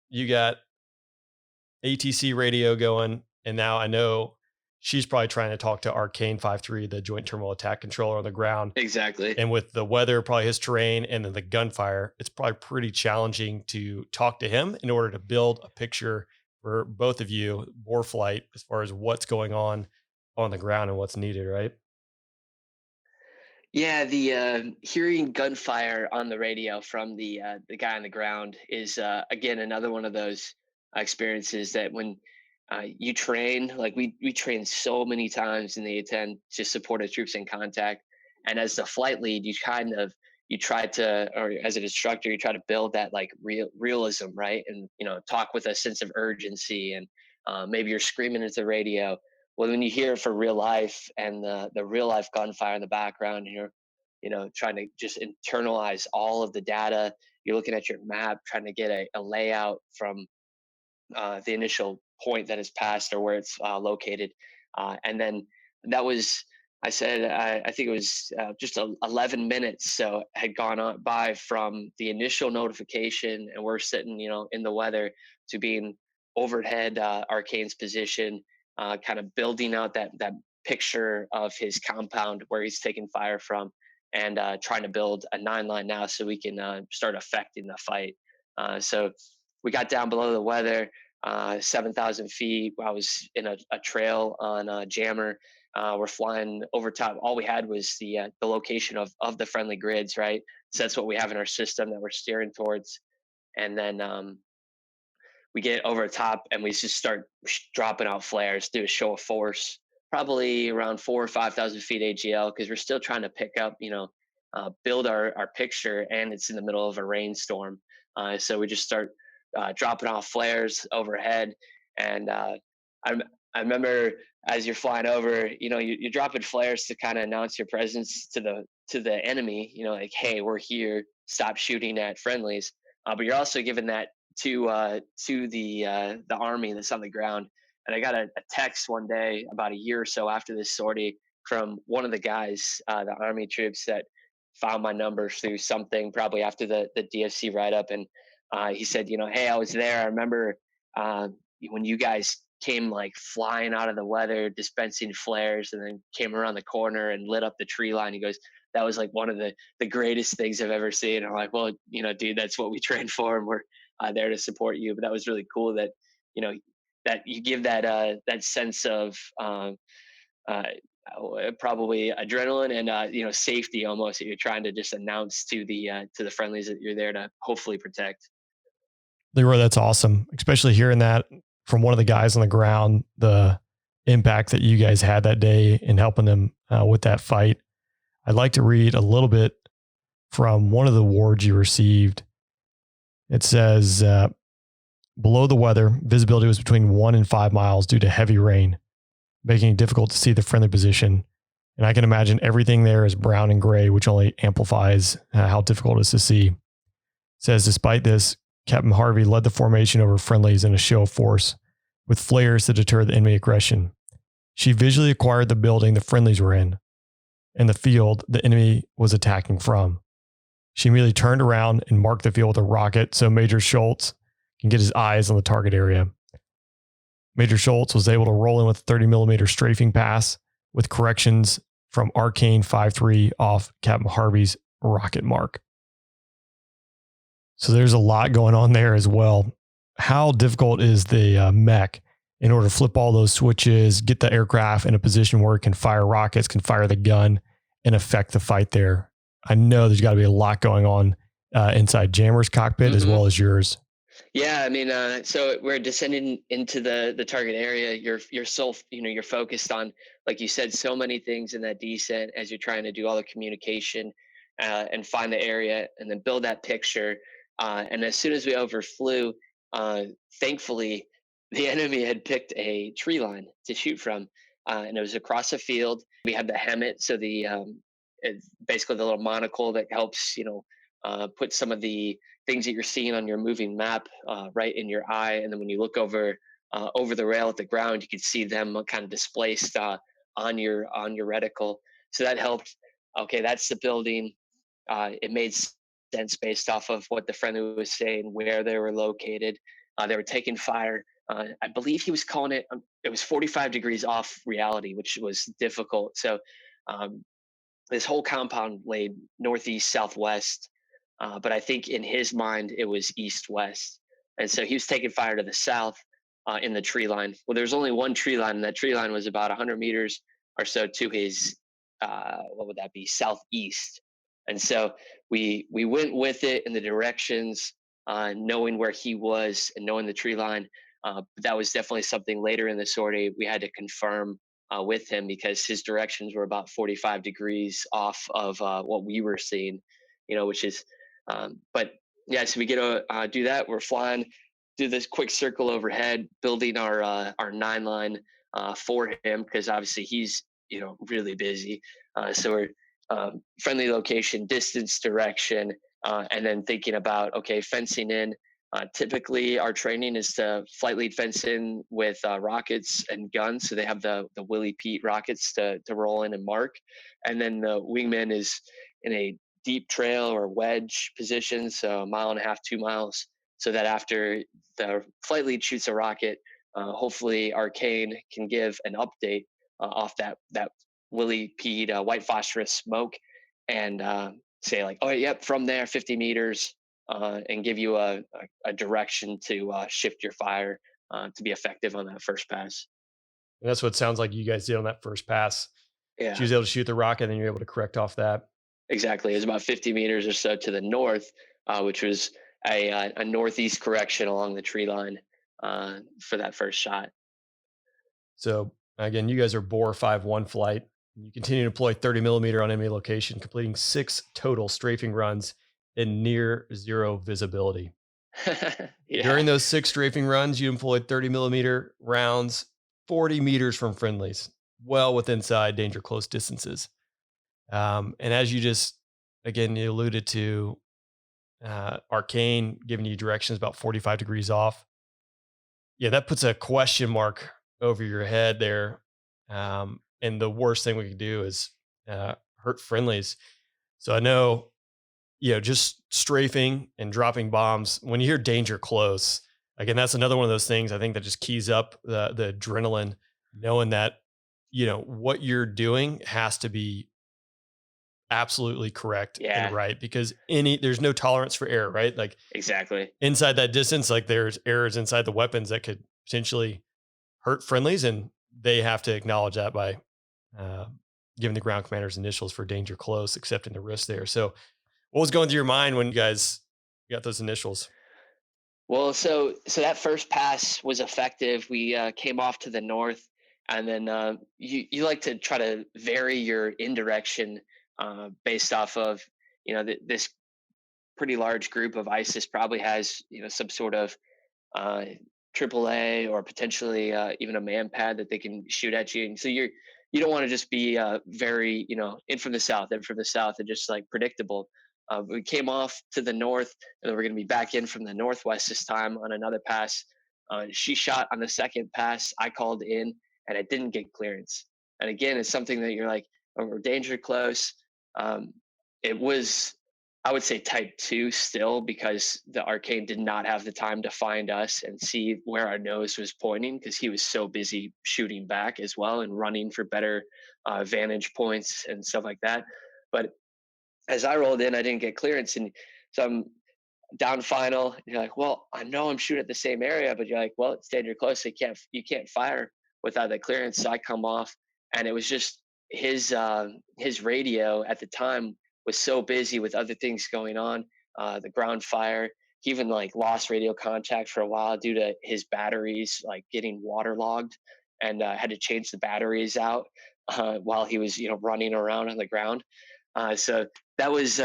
[SPEAKER 1] You got ATC radio going. And now I know she's probably trying to talk to Arcane 5-3, the joint terminal attack controller on the ground.
[SPEAKER 2] Exactly.
[SPEAKER 1] And with the weather, probably his terrain, and then the gunfire, it's probably pretty challenging to talk to him in order to build a picture for both of you, war flight, as far as what's going on the ground and what's needed, right?
[SPEAKER 2] Yeah, the hearing gunfire on the radio from the guy on the ground is again another one of those experiences that when you train, like we train so many times in the A-10 to support the troops in contact, and as the flight lead, you try to, or as an instructor, you try to build that like realism, right? And talk with a sense of urgency, and maybe you're screaming into the radio. Well, when you hear it for real life and the real life gunfire in the background, and you're trying to just internalize all of the data. You're looking at your map, trying to get a layout from the initial point that is passed or where it's located, and then that was. I said, I think it was just 11 minutes. So had gone on by from the initial notification, and we're sitting, in the weather, to being overhead Arcane's position, kind of building out that picture of his compound where he's taking fire from, and trying to build a 9-line now so we can start affecting the fight. So we got down below the weather, 7,000 feet. I was in a trail on a jammer. We're flying over top. All we had was the location of the friendly grids, right? So that's what we have in our system that we're steering towards. And then we get over the top and we just start dropping out flares, do a show of force, probably around 4,000 or 5,000 feet AGL, because we're still trying to pick up, build our picture, and it's in the middle of a rainstorm. So we just start dropping off flares overhead. And I remember as you're flying over, you're dropping flares to kind of announce your presence to the enemy, like, hey, we're here, stop shooting at friendlies. But you're also giving that to the army that's on the ground. And I got a text one day about a year or so after this sortie from one of the guys, the army troops, that found my number through something, probably after the DFC write-up. And he said, hey, I was there. I remember when you guys came like flying out of the weather, dispensing flares, and then came around the corner and lit up the tree line. He goes, that was like one of the greatest things I've ever seen. And I'm like, well, dude, that's what we train for, and we're there to support you. But that was really cool that, that you give that sense of probably adrenaline and, safety almost, that you're trying to just announce to the friendlies that you're there to hopefully protect.
[SPEAKER 1] Leroy, that's awesome. Especially hearing that from one of the guys on the ground, the impact that you guys had that day in helping them with that fight. I'd like to read a little bit from one of the awards you received. It says, Below the weather, visibility was between 1 and 5 miles due to heavy rain, making it difficult to see the friendly position. And I can imagine everything there is brown and gray, which only amplifies how difficult it is to see. It says, despite this, Captain Harvey led the formation over friendlies in a show of force, with flares to deter the enemy aggression. She visually acquired the building the friendlies were in and the field the enemy was attacking from. She immediately turned around and marked the field with a rocket so Major Schultz can get his eyes on the target area. Major Schultz was able to roll in with a 30 millimeter strafing pass with corrections from Arcane 5-3 off Captain Harvey's rocket mark. So there's a lot going on there as well. How difficult is the mech in order to flip all those switches, get the aircraft in a position where it can fire rockets, can fire the gun, and affect the fight there? I know there's got to be a lot going on inside Jammer's cockpit as well as yours.
[SPEAKER 2] Yeah, I mean, so we're descending into the target area. You're you're focused on, like you said, so many things in that descent as you're trying to do all the communication and find the area and then build that picture. And as soon as we overflew, thankfully, the enemy had picked a tree line to shoot from, and it was across a field. We had the helmet, so it's basically the little monocle that helps, put some of the things that you're seeing on your moving map right in your eye. And then when you look over the rail at the ground, you can see them kind of displaced on your reticle. So that helped. Okay, that's the building. It made sense based off of what the friendly was saying, where they were located. They were taking fire. I believe he was calling it. It was 45 degrees off reality, which was difficult. So this whole compound laid northeast, southwest. But I think in his mind, it was east-west. And so he was taking fire to the south in the tree line. Well, there's only one tree line, and that tree line was about 100 meters or so to his, what would that be, southeast. And so we went with it in the directions, knowing where he was and knowing the tree line. But that was definitely something later in the sortie we had to confirm with him, because his directions were about 45 degrees off of what we were seeing, which is, but yeah, so we get to do that. We're flying, do this quick circle overhead, building our 9 line for him, because obviously he's, really busy. So we're friendly location, distance, direction, and then thinking about, okay, fencing in. Typically, our training is to flight lead fence in with rockets and guns. So they have the Willie Pete rockets to roll in and mark. And then the wingman is in a deep trail or wedge position, so 1.5 miles, 2 miles, so that after the flight lead shoots a rocket, hopefully Arcane can give an update off that Willie Pete white phosphorus smoke and say like, oh, yep, from there 50 meters, and give you a direction to shift your fire to be effective on that first pass.
[SPEAKER 1] And that's what it sounds like you guys did on that first pass.
[SPEAKER 2] Yeah.
[SPEAKER 1] She was able to shoot the rocket, and then you're able to correct off that.
[SPEAKER 2] Exactly. It was about 50 meters or so to the north, which was a northeast correction along the tree line for that first shot.
[SPEAKER 1] So again, you guys are Boar 5-1 flight. You continue to deploy 30 millimeter on enemy location, completing 6 total strafing runs in near zero visibility.
[SPEAKER 2] Yeah.
[SPEAKER 1] During those 6 strafing runs, you employed 30 millimeter rounds, 40 meters from friendlies, well within danger close distances. And as you just, again, you alluded to, Arcane giving you directions about 45 degrees off. Yeah, that puts a question mark over your head there. And the worst thing we could do is hurt friendlies. So I know, just strafing and dropping bombs, when you hear danger close, again, that's another one of those things I think that just keys up the adrenaline, knowing that, what you're doing has to be absolutely correct and right, because there's no tolerance for error, right? Like
[SPEAKER 2] exactly
[SPEAKER 1] inside that distance, like there's errors inside the weapons that could potentially hurt friendlies, and they have to acknowledge that by giving the ground commander's initials for danger close, accepting the risk there. So what was going through your mind when you guys got those initials?
[SPEAKER 2] Well, so that first pass was effective. We came off to the north, and then you like to try to vary your indirection based off of, this pretty large group of ISIS probably has, some sort of AAA or potentially even a man pad that they can shoot at you. And so you don't want to just be very, in from the south, and just like predictable. We came off to the north, and then we're going to be back in from the northwest this time on another pass. She shot on the second pass. I called in, and I didn't get clearance. And again, it's something that you're like, oh, we're danger close. It was, I would say, type 2 still, because the arcane did not have the time to find us and see where our nose was pointing, because he was so busy shooting back as well and running for better vantage points and stuff like that. But as I rolled in, I didn't get clearance. And so I'm down final. And you're like, well, I know I'm shooting at the same area, but you're like, well, it's danger close. So you can't fire without the clearance. So I come off, and it was just his radio at the time was so busy with other things going on, the ground fire. He even like lost radio contact for a while due to his batteries like getting waterlogged, and had to change the batteries out while he was running around on the ground. So that was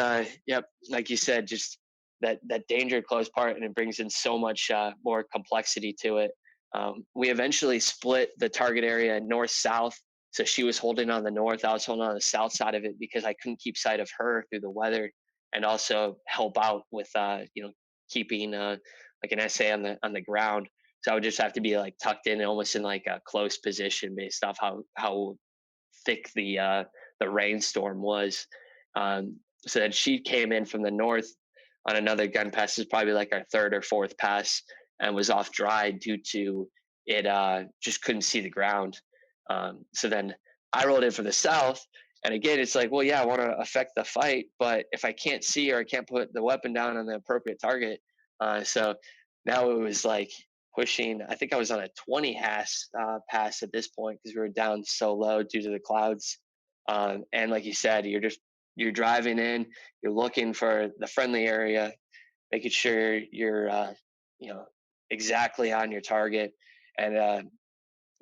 [SPEAKER 2] yep, like you said, just that danger close part, and it brings in so much more complexity to it. We eventually split the target area north south. So she was holding on the north, I was holding on the south side of it, because I couldn't keep sight of her through the weather, and also help out with keeping like an SA on the ground. So I would just have to be like tucked in, almost in like a close position, based off how thick the rainstorm was. So then she came in from the north on another gun pass. This is probably like our third or fourth pass, and was off dry due to it just couldn't see the ground. So then I rolled in for the south, and again, it's like, well, yeah, I want to affect the fight, but if I can't see, or I can't put the weapon down on the appropriate target, so now it was like pushing. I think I was on a 20 pass at this point, because we were down so low due to the clouds. And like you said, you're driving in, you're looking for the friendly area, making sure you're exactly on your target. And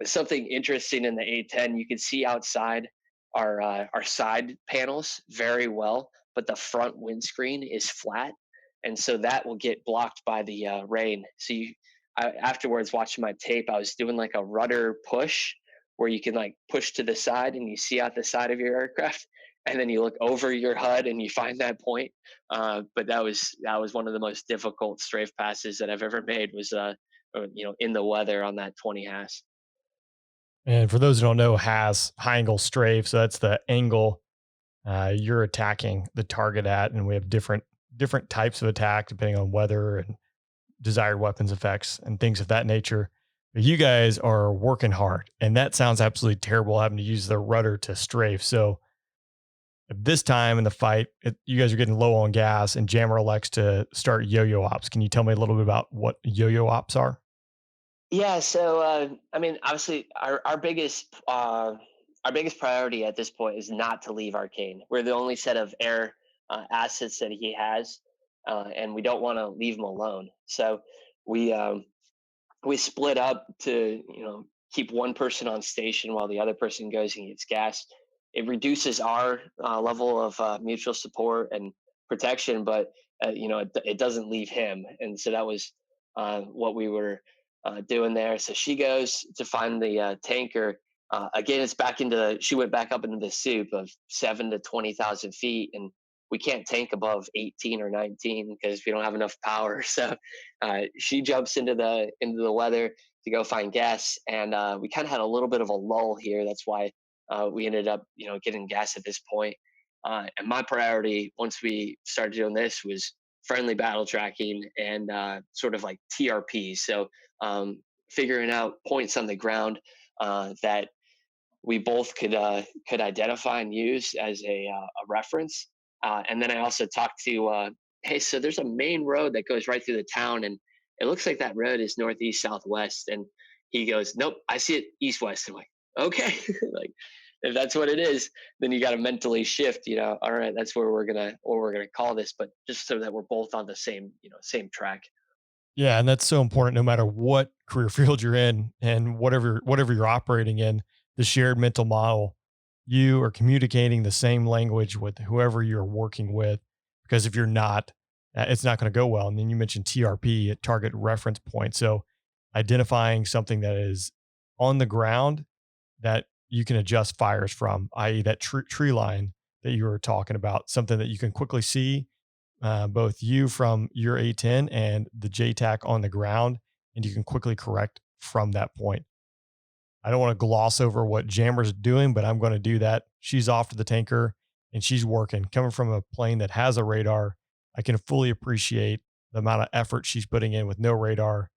[SPEAKER 2] something interesting in the A-10, you can see outside our side panels very well, but the front windscreen is flat, and so that will get blocked by the rain. So afterwards, watching my tape, I was doing like a rudder push, where you can like push to the side and you see out the side of your aircraft, and then you look over your HUD and you find that point. But that was one of the most difficult strafe passes that I've ever made, was in the weather on that 20 Haas.
[SPEAKER 1] And for those who don't know, HAS, high angle strafe. So that's the angle you're attacking the target at. And we have different types of attack depending on weather and desired weapons effects and things of that nature. But you guys are working hard, and that sounds absolutely terrible, having to use the rudder to strafe. So at this time in the fight, you guys are getting low on gas, and Jammer elects to start yo-yo ops. Can you tell me a little bit about what yo-yo ops are?
[SPEAKER 2] Yeah, so I mean, obviously, our biggest priority at this point is not to leave Arcane. We're the only set of air assets that he has, and we don't want to leave him alone. So we split up to keep one person on station while the other person goes and gets gas. It reduces our level of mutual support and protection, but it doesn't leave him, and so that was what we were doing there. So she goes to find the tanker. Again, she went back up into the soup of 7 to 20,000 feet, and we can't tank above 18 or 19 because we don't have enough power. So she jumps into the weather to go find gas, and we kind of had a little bit of a lull here. That's why we ended up getting gas at this point. And my priority once we started doing this was friendly battle tracking and sort of like TRP. So figuring out points on the ground that we both could identify and use as a reference. And then I also talked to, hey, so there's a main road that goes right through the town, and it looks like that road is northeast, southwest. And he goes, nope, I see it east-west. I'm like, okay, like if that's what it is, then you got to mentally shift, all right, that's where we're gonna call this, but just so that we're both on the same track.
[SPEAKER 1] Yeah, and that's so important no matter what career field you're in and whatever you're operating in, the shared mental model. You are communicating the same language with whoever you're working with, because if you're not, it's not going to go well. And then you mentioned TRP, target reference point. So identifying something that is on the ground that you can adjust fires from, i.e., that tree line that you were talking about, something that you can quickly see, both you from your A-10 and the JTAC on the ground, and you can quickly correct from that point. I don't want to gloss over what Jammer's doing, but I'm going to do that. She's off to the tanker and she's working. Coming from a plane that has a radar, I can fully appreciate the amount of effort she's putting in with no radar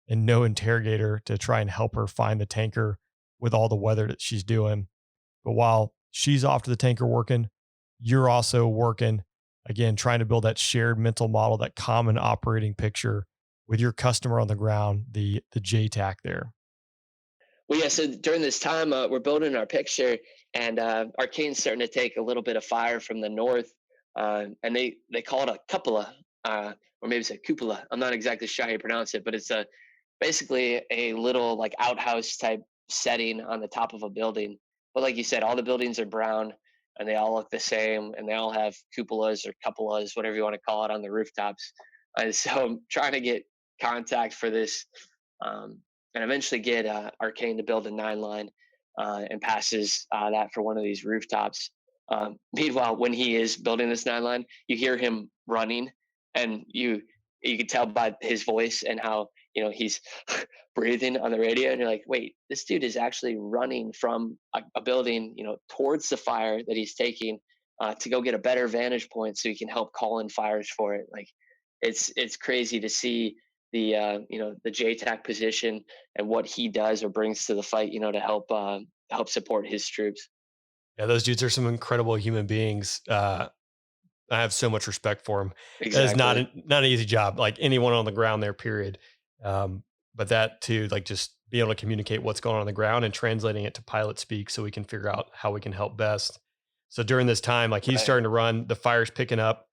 [SPEAKER 1] and no interrogator to try and help her find the tanker with all the weather that she's doing. But while she's off to the tanker working, you're also working, again, trying to build that shared mental model, that common operating picture with your customer on the ground, the JTAC there.
[SPEAKER 2] Well, yeah. So during this time, we're building our picture, and Arcane's starting to take a little bit of fire from the north, and they call it a cupola, or maybe it's a cupola. I'm not exactly sure how you pronounce it, but it's basically a little like outhouse type setting on the top of a building. But like you said, all the buildings are brown, and they all look the same, and they all have cupolas or cupolas, whatever you want to call it, on the rooftops. And so I'm trying to get contact for this. And eventually get Arcane to build a 9-line and passes that for one of these rooftops. Meanwhile, when he is building this 9-line, you hear him running, and you can tell by his voice and how he's breathing on the radio, and you're like, wait, this dude is actually running from a building towards the fire that he's taking to go get a better vantage point so he can help call in fires for it. Like it's crazy to see the the JTAC position and what he does or brings to the fight, to help support his troops.
[SPEAKER 1] Yeah, those dudes are some incredible human beings. I have so much respect for them. That is not an easy job, like anyone on the ground there, period. But that too, like just be able to communicate what's going on the ground and translating it to pilot speak so we can figure out how we can help best. So during this time, like he's starting to run, the fire's picking up.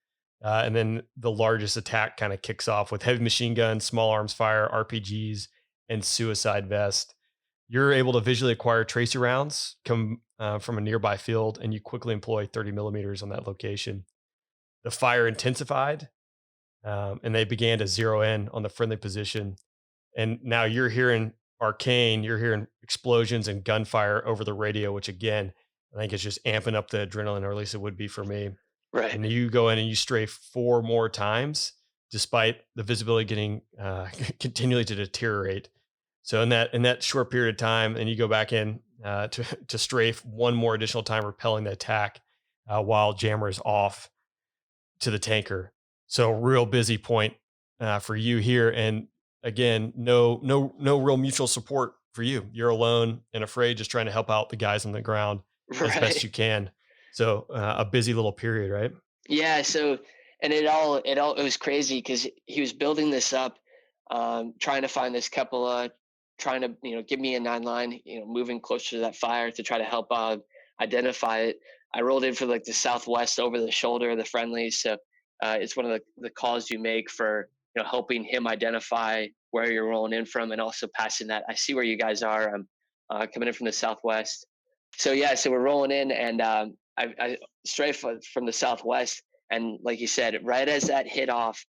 [SPEAKER 1] And then the largest attack kind of kicks off with heavy machine guns, small arms fire, RPGs, and suicide vest. You're able to visually acquire tracer rounds come from a nearby field, and you quickly employ 30 millimeters on that location. The fire intensified, and they began to zero in on the friendly position. And now you're hearing Arcane, you're hearing explosions and gunfire over the radio, which again, I think is just amping up the adrenaline, or at least it would be for me.
[SPEAKER 2] Right.
[SPEAKER 1] And you go in and you strafe 4 more times, despite the visibility getting continually to deteriorate. So in that short period of time, and you go back in to strafe 1 more additional time, repelling the attack while Jammer is off to the tanker. So real busy point for you here. And again, no real mutual support for you. You're alone and afraid, just trying to help out the guys on the ground as best you can. So a busy little period, right?
[SPEAKER 2] Yeah. So, and it was crazy because he was building this up, trying to find this cupola, trying to, give me a 9-line, moving closer to that fire to try to help identify it. I rolled in for like the southwest over the shoulder of the friendlies. So it's one of the calls you make for, helping him identify where you're rolling in from, and also passing that. I see where you guys are. I'm coming in from the southwest. So yeah, so we're rolling in, and I strafe from the southwest, and like you said, right as that hit off,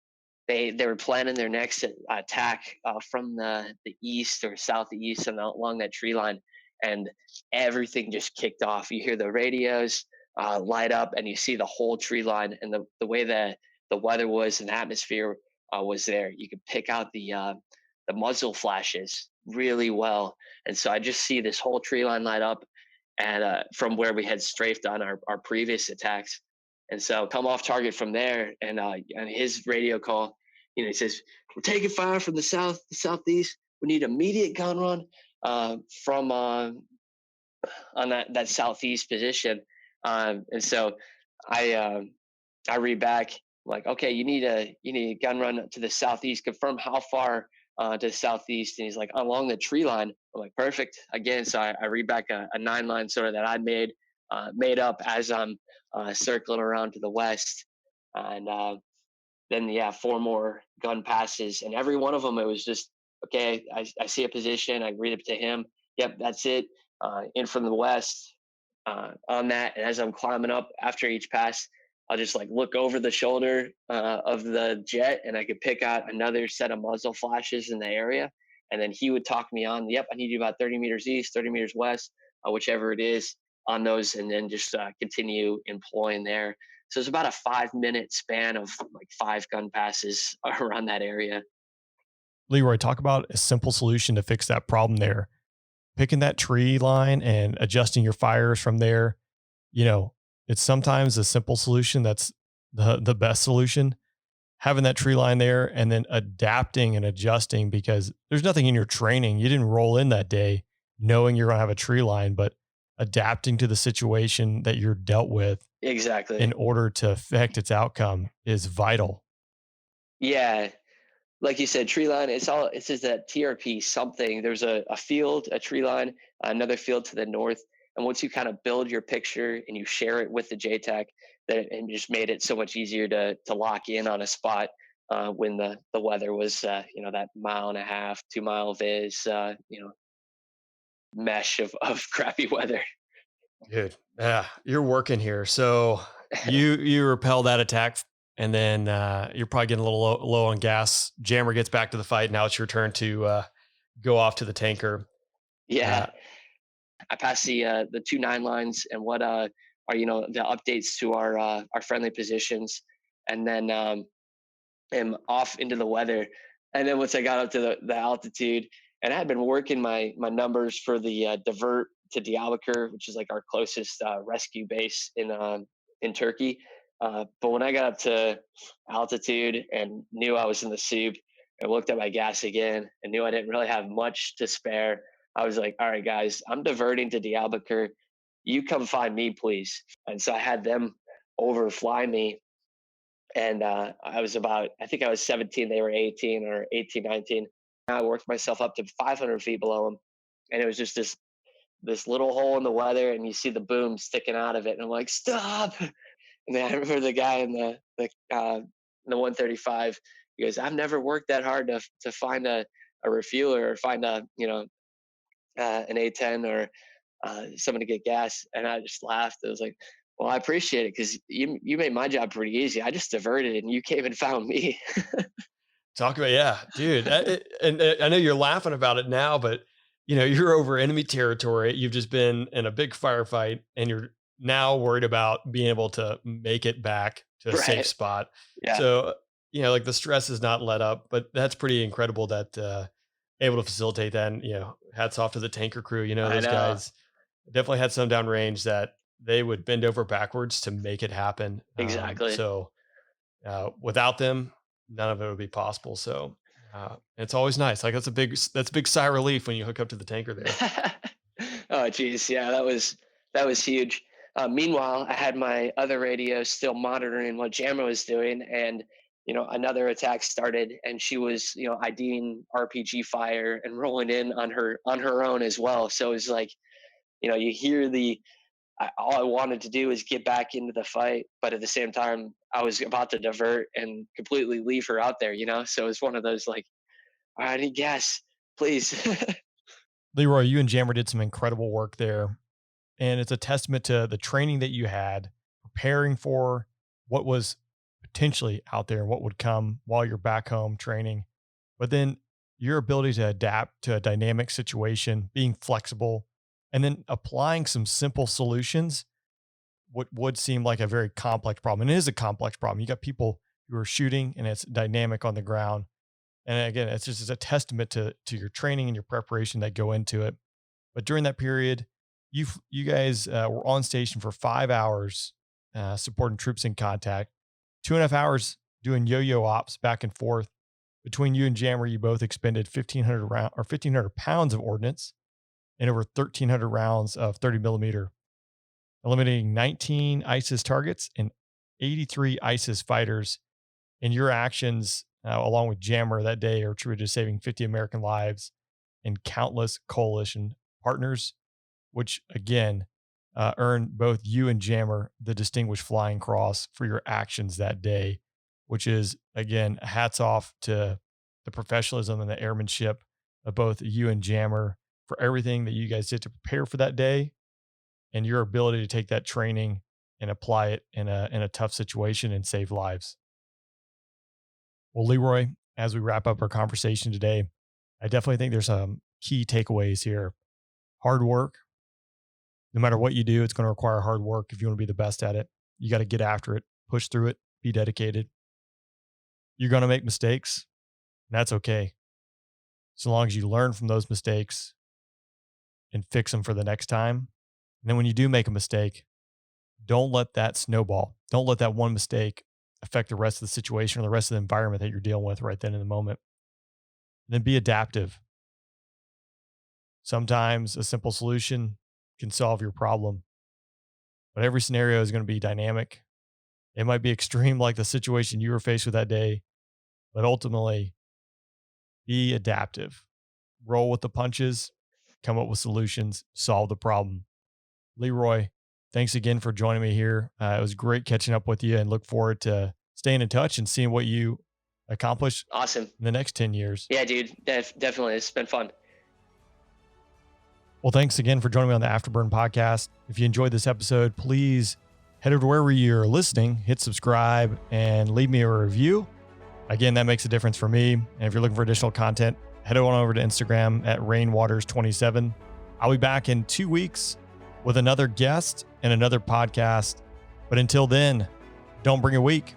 [SPEAKER 2] they were planning their next attack from the east or southeast and along that tree line, and everything just kicked off. You hear the radios light up, and you see the whole tree line, and the way the weather was and the atmosphere was there. You could pick out the muzzle flashes really well, and so I just see this whole tree line light up. And from where we had strafed on our previous attacks. And so come off target from there, and his radio call, he says, we're taking fire from the southeast. We need immediate gun run from on that southeast position. And so I read back like, okay, you need a gun run to the southeast. Confirm how far to the southeast. And he's like, along the tree line. I'm like, perfect. Again, so I read back a 9-line sort of that I made up as I'm circling around to the west. And then 4 more gun passes, and every one of them, it was just, okay, I see a position, I read it to him. Yep, that's it. In from the west on that. And as I'm climbing up after each pass, I'll just like look over the shoulder of the jet, and I could pick out another set of muzzle flashes in the area. And then he would talk me on, yep, I need you about 30 meters east, 30 meters west, whichever it is on those, and then just continue employing there. So it's about a 5-minute span of like 5 gun passes around that area.
[SPEAKER 1] Leroy, talk about a simple solution to fix that problem there. Picking that tree line and adjusting your fires from there. You know, it's sometimes a simple solution that's the best solution. Having that tree line there and then adapting and adjusting, because there's nothing in your training. You didn't roll in that day knowing you're going to have a tree line, but adapting to the situation that you're dealt with
[SPEAKER 2] Exactly.
[SPEAKER 1] in order to affect its outcome is vital.
[SPEAKER 2] Yeah. Like you said, tree line, it's just that TRP something. There's a field, a tree line, another field to the north. And once you kind of build your picture and you share it with the JTAC, that it just made it so much easier to lock in on a spot when the weather was, that 1.5 2-mile viz, mesh of crappy weather.
[SPEAKER 1] Dude, yeah, you're working here. So you repel that attack, and then you're probably getting a little low on gas. Jammer gets back to the fight. Now it's your turn to go off to the tanker.
[SPEAKER 2] Yeah. I passed the 2-9 lines and what are the updates to our friendly positions, and then am off into the weather. And then once I got up to the altitude, and I had been working my numbers for the divert to Diyarbakir, which is like our closest rescue base in Turkey. But when I got up to altitude and knew I was in the soup, and looked at my gas again and knew I didn't really have much to spare, I was like, all right, guys, I'm diverting to Diyarbakir. You come find me, please. And so I had them overfly me. And I think I was 17, they were 18 or 18, 19. I worked myself up to 500 feet below them. And it was just this little hole in the weather, and you see the boom sticking out of it. And I'm like, stop. And then I remember the guy in the 135, he goes, I've never worked that hard to find a refueler or find an A-10 or someone to get gas. And I just laughed. I was like, well, I appreciate it, because you made my job pretty easy. I just diverted and you came and found me.
[SPEAKER 1] Talk about, yeah, dude. And I know you're laughing about it now, but you're over enemy territory. You've just been in a big firefight, and you're now worried about being able to make it back to a safe spot.
[SPEAKER 2] Yeah.
[SPEAKER 1] So, like the stress is not let up, but that's pretty incredible that able to facilitate that. And, hats off to the tanker crew. Those guys definitely had some downrange that they would bend over backwards to make it happen.
[SPEAKER 2] Exactly.
[SPEAKER 1] So without them, none of it would be possible. So it's always nice. Like that's a big sigh of relief when you hook up to the tanker there.
[SPEAKER 2] Oh, geez. Yeah, that was huge. Meanwhile, I had my other radio still monitoring what Jammer was doing, and another attack started, and she was IDing RPG fire and rolling in on her own as well. So it was like, you hear all I wanted to do is get back into the fight, but at the same time, I was about to divert and completely leave her out there. So it's one of those like, all right, I need gas, please.
[SPEAKER 1] Leroy, you and Jammer did some incredible work there. And it's a testament to the training that you had, preparing for what was potentially out there and what would come while you're back home training. But then your ability to adapt to a dynamic situation, being flexible, and then applying some simple solutions, what would seem like a very complex problem. And it is a complex problem. You got people who are shooting, and it's dynamic on the ground. And again, it's just a testament to your training and your preparation that go into it. But during that period, you guys were on station for 5 hours, supporting troops in contact, 2.5 hours doing yo-yo ops back and forth. Between you and Jammer, you both expended 1,500 pounds of ordnance and over 1,300 rounds of 30 millimeter, eliminating 19 ISIS targets and 83 ISIS fighters. And your actions, along with Jammer that day, are attributed to saving 50 American lives and countless coalition partners, which again earned both you and Jammer the Distinguished Flying Cross for your actions that day, which is, again, hats off to the professionalism and the airmanship of both you and Jammer for everything that you guys did to prepare for that day, and your ability to take that training and apply it in a tough situation and save lives. Well, Leroy, as we wrap up our conversation today, I definitely think there's some key takeaways here. Hard work. No matter what you do, it's going to require hard work if you want to be the best at it. You got to get after it, push through it, be dedicated. You're going to make mistakes, and that's okay. So long as you learn from those mistakes and fix them for the next time. And then when you do make a mistake, don't let that snowball. Don't let that one mistake affect the rest of the situation or the rest of the environment that you're dealing with right then in the moment. And then be adaptive. Sometimes a simple solution can solve your problem, but every scenario is going to be dynamic. It might be extreme like the situation you were faced with that day, but ultimately be adaptive. Roll with the punches, come up with solutions, solve the problem. Leroy, thanks again for joining me here. It was great catching up with you, and look forward to staying in touch and seeing what you accomplish.
[SPEAKER 2] Awesome.
[SPEAKER 1] In the next 10 years.
[SPEAKER 2] Yeah, dude, definitely. It's been fun.
[SPEAKER 1] Well, thanks again for joining me on the Afterburn podcast. If you enjoyed this episode, please head over to wherever you're listening, hit subscribe, and leave me a review. Again, that makes a difference for me. And if you're looking for additional content, head on over to Instagram at rainwaters27. I'll be back in 2 weeks with another guest and another podcast. But until then, don't bring a week.